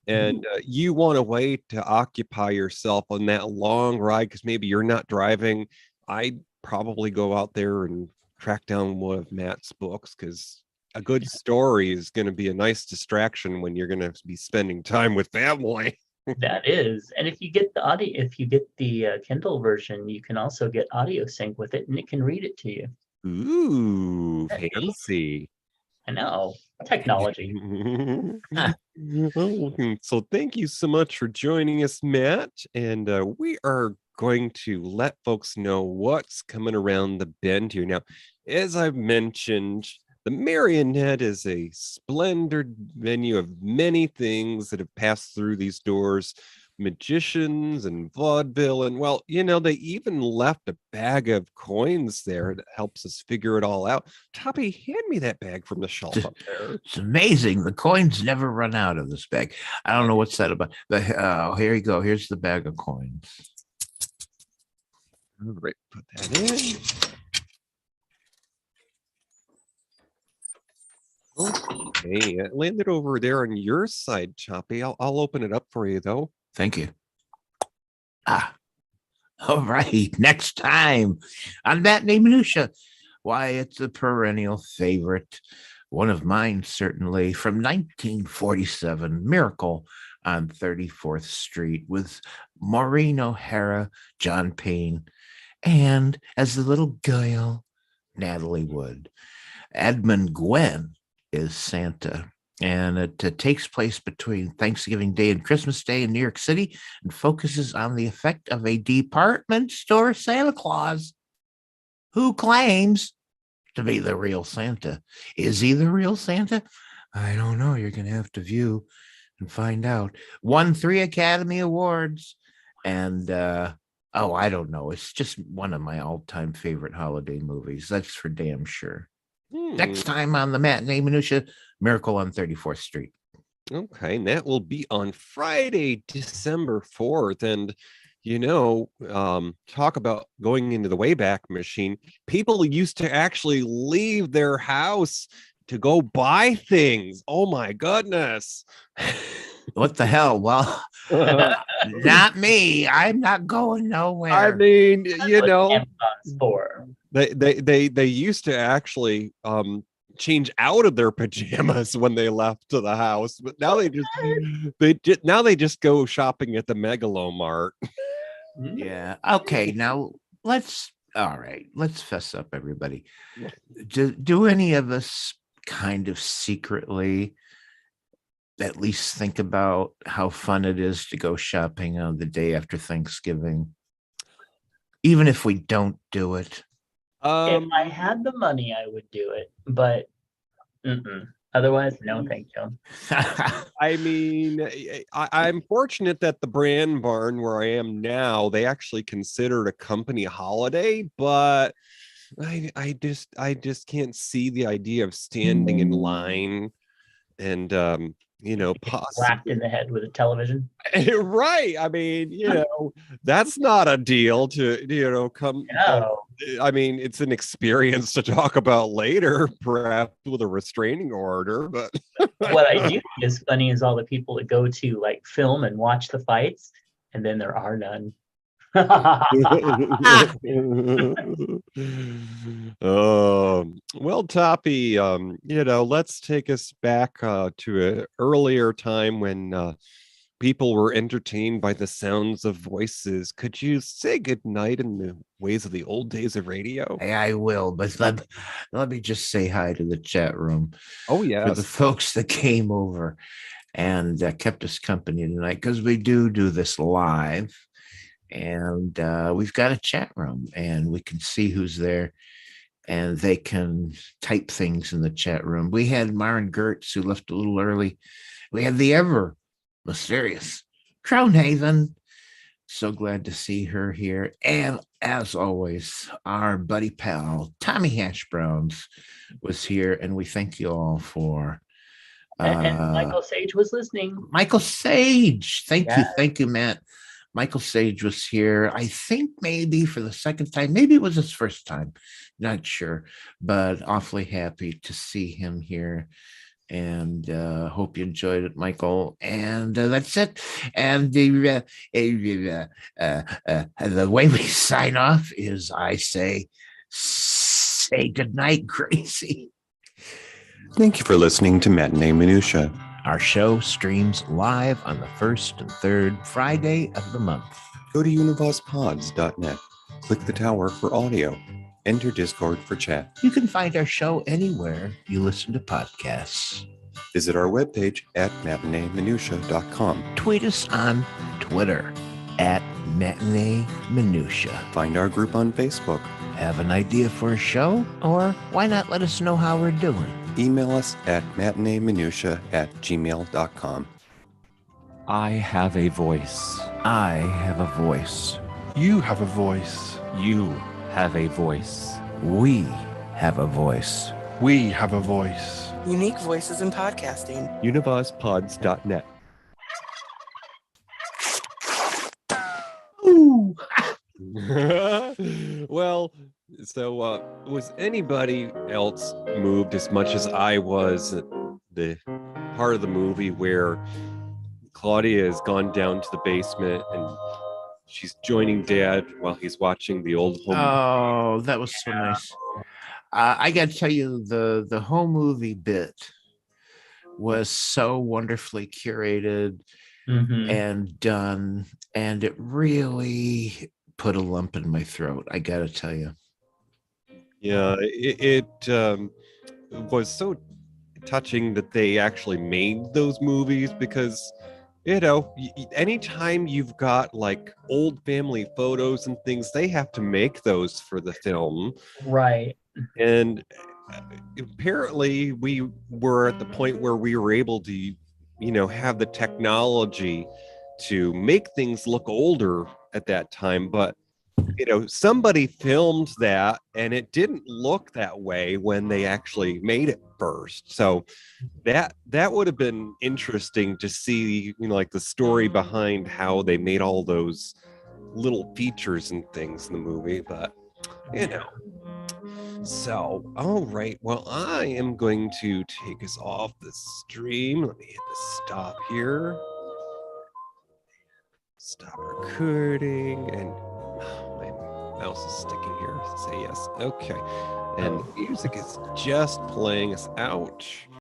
and you want a way to occupy yourself on that long ride, because maybe you're not driving, I'd probably go out there and track down one of Matt's books, because a good story is going to be a nice distraction when you're going to be spending time with family. That is, and if you get the Kindle version, you can also get audio sync with it, and it can read it to you. Ooh, fancy. I know, technology. So thank you so much for joining us, Matt. And we are going to let folks know what's coming around the bend here. Now, as I've mentioned, the Marionette is a splendid venue of many things that have passed through these doors. Magicians and vaudeville, and well, they even left a bag of coins there that helps us figure it all out. Toppy, hand me that bag from the shelf up there. It's amazing. The coins never run out of this bag. I don't know what's that about. Here you go. Here's the bag of coins. All right, put that in. Okay, it landed over there on your side, Choppy. I'll open it up for you, though. Thank you. All right. Next time on Matinee Minutia. Why, it's a perennial favorite. One of mine, certainly, from 1947, Miracle on 34th Street with Maureen O'Hara, John Payne, and as the little girl, Natalie Wood. Edmund Gwen is Santa. And it takes place between Thanksgiving Day and Christmas Day in New York City and focuses on the effect of a department store Santa Claus who claims to be the real Santa. Is he the real Santa? I don't know. You're going to have to view and find out. Won 3 Academy Awards. And, I don't know. It's just one of my all-time favorite holiday movies. That's for damn sure. Next time on the Matinee Minutia, Miracle on 34th Street. Okay, and that will be on Friday, December 4th. And, talk about going into the Wayback Machine. People used to actually leave their house to go buy things. Oh, my goodness. What the hell? Well, not me. I'm not going nowhere. I mean, they used to actually change out of their pajamas when they left to the house, but now they just go shopping at the Megalomart. Yeah. Okay. Now let's fess up, everybody. Do any of us kind of secretly at least think about how fun it is to go shopping on the day after Thanksgiving, even if we don't do it? If I had the money, I would do it, but otherwise, no, thank you. I mean, I'm fortunate that the Brand Barn, where I am now, they actually consider it a company holiday, but I just can't see the idea of standing in line and whacked in the head with a television. Right. I mean, that's not a deal to come. No. I mean, it's an experience to talk about later, perhaps with a restraining order. But what I do think is funny is all the people that go to like film and watch the fights, and then there are none. Well, Toppy, let's take us back to an earlier time when people were entertained by the sounds of voices. Could you say good night in the ways of the old days of radio? I will, but let me just say hi to the chat room. Oh, yeah. For the folks that came over and kept us company tonight, because we do this live. And we've got a chat room and we can see who's there. and they can type things in the chat room. We had Maren Gertz, who left a little early. We had the ever mysterious Crownhaven. So glad to see her here. And as always, our buddy pal, Tommy Hash Browns, was here. And we thank you all for... and Michael Sage was listening. Michael Sage. Thank you, Matt. Michael Sage was here, I think maybe for the second time. Maybe it was his first time. Not sure. But awfully happy to see him here. And hope you enjoyed it, Michael. And that's it. And the way we sign off is I say goodnight, Gracie. Thank you for listening to Matinee Minutia. Our show streams live on the first and third Friday of the month. Go to univospods.net. Click the tower for audio. Enter Discord for chat. You can find our show anywhere you listen to podcasts. Visit our webpage at matineeminutia.com. Tweet us on Twitter at Matinee Minutia. Find our group on Facebook. Have an idea for a show? Or why not let us know how we're doing? Email us at matineeminutia@gmail.com. I have a voice. I have a voice. You have a voice. You have a voice. We have a voice. We have a voice. Unique voices in podcasting. univospods.net. Ooh. Well, so was anybody else moved as much as I was at the part of the movie where Claudia has gone down to the basement and she's joining Dad while he's watching the old home? Oh, that was so nice. I got to tell you, the home movie bit was so wonderfully curated and done, and it really put a lump in my throat. I got to tell you. Yeah, it was so touching that they actually made those movies because, you know, anytime you've got like old family photos and things, they have to make those for the film. Right. And apparently we were at the point where we were able to, you know, have the technology to make things look older at that time. But, you know, somebody filmed that and it didn't look that way when they actually made it first. So that would have been interesting to see, you know, like the story behind how they made all those little features and things in the movie. But, you know. So, all right. Well, I am going to take us off the stream. Let me hit the stop here. Stop recording. And my mouse is sticking here. Say yes. Okay. And the music is just playing us out.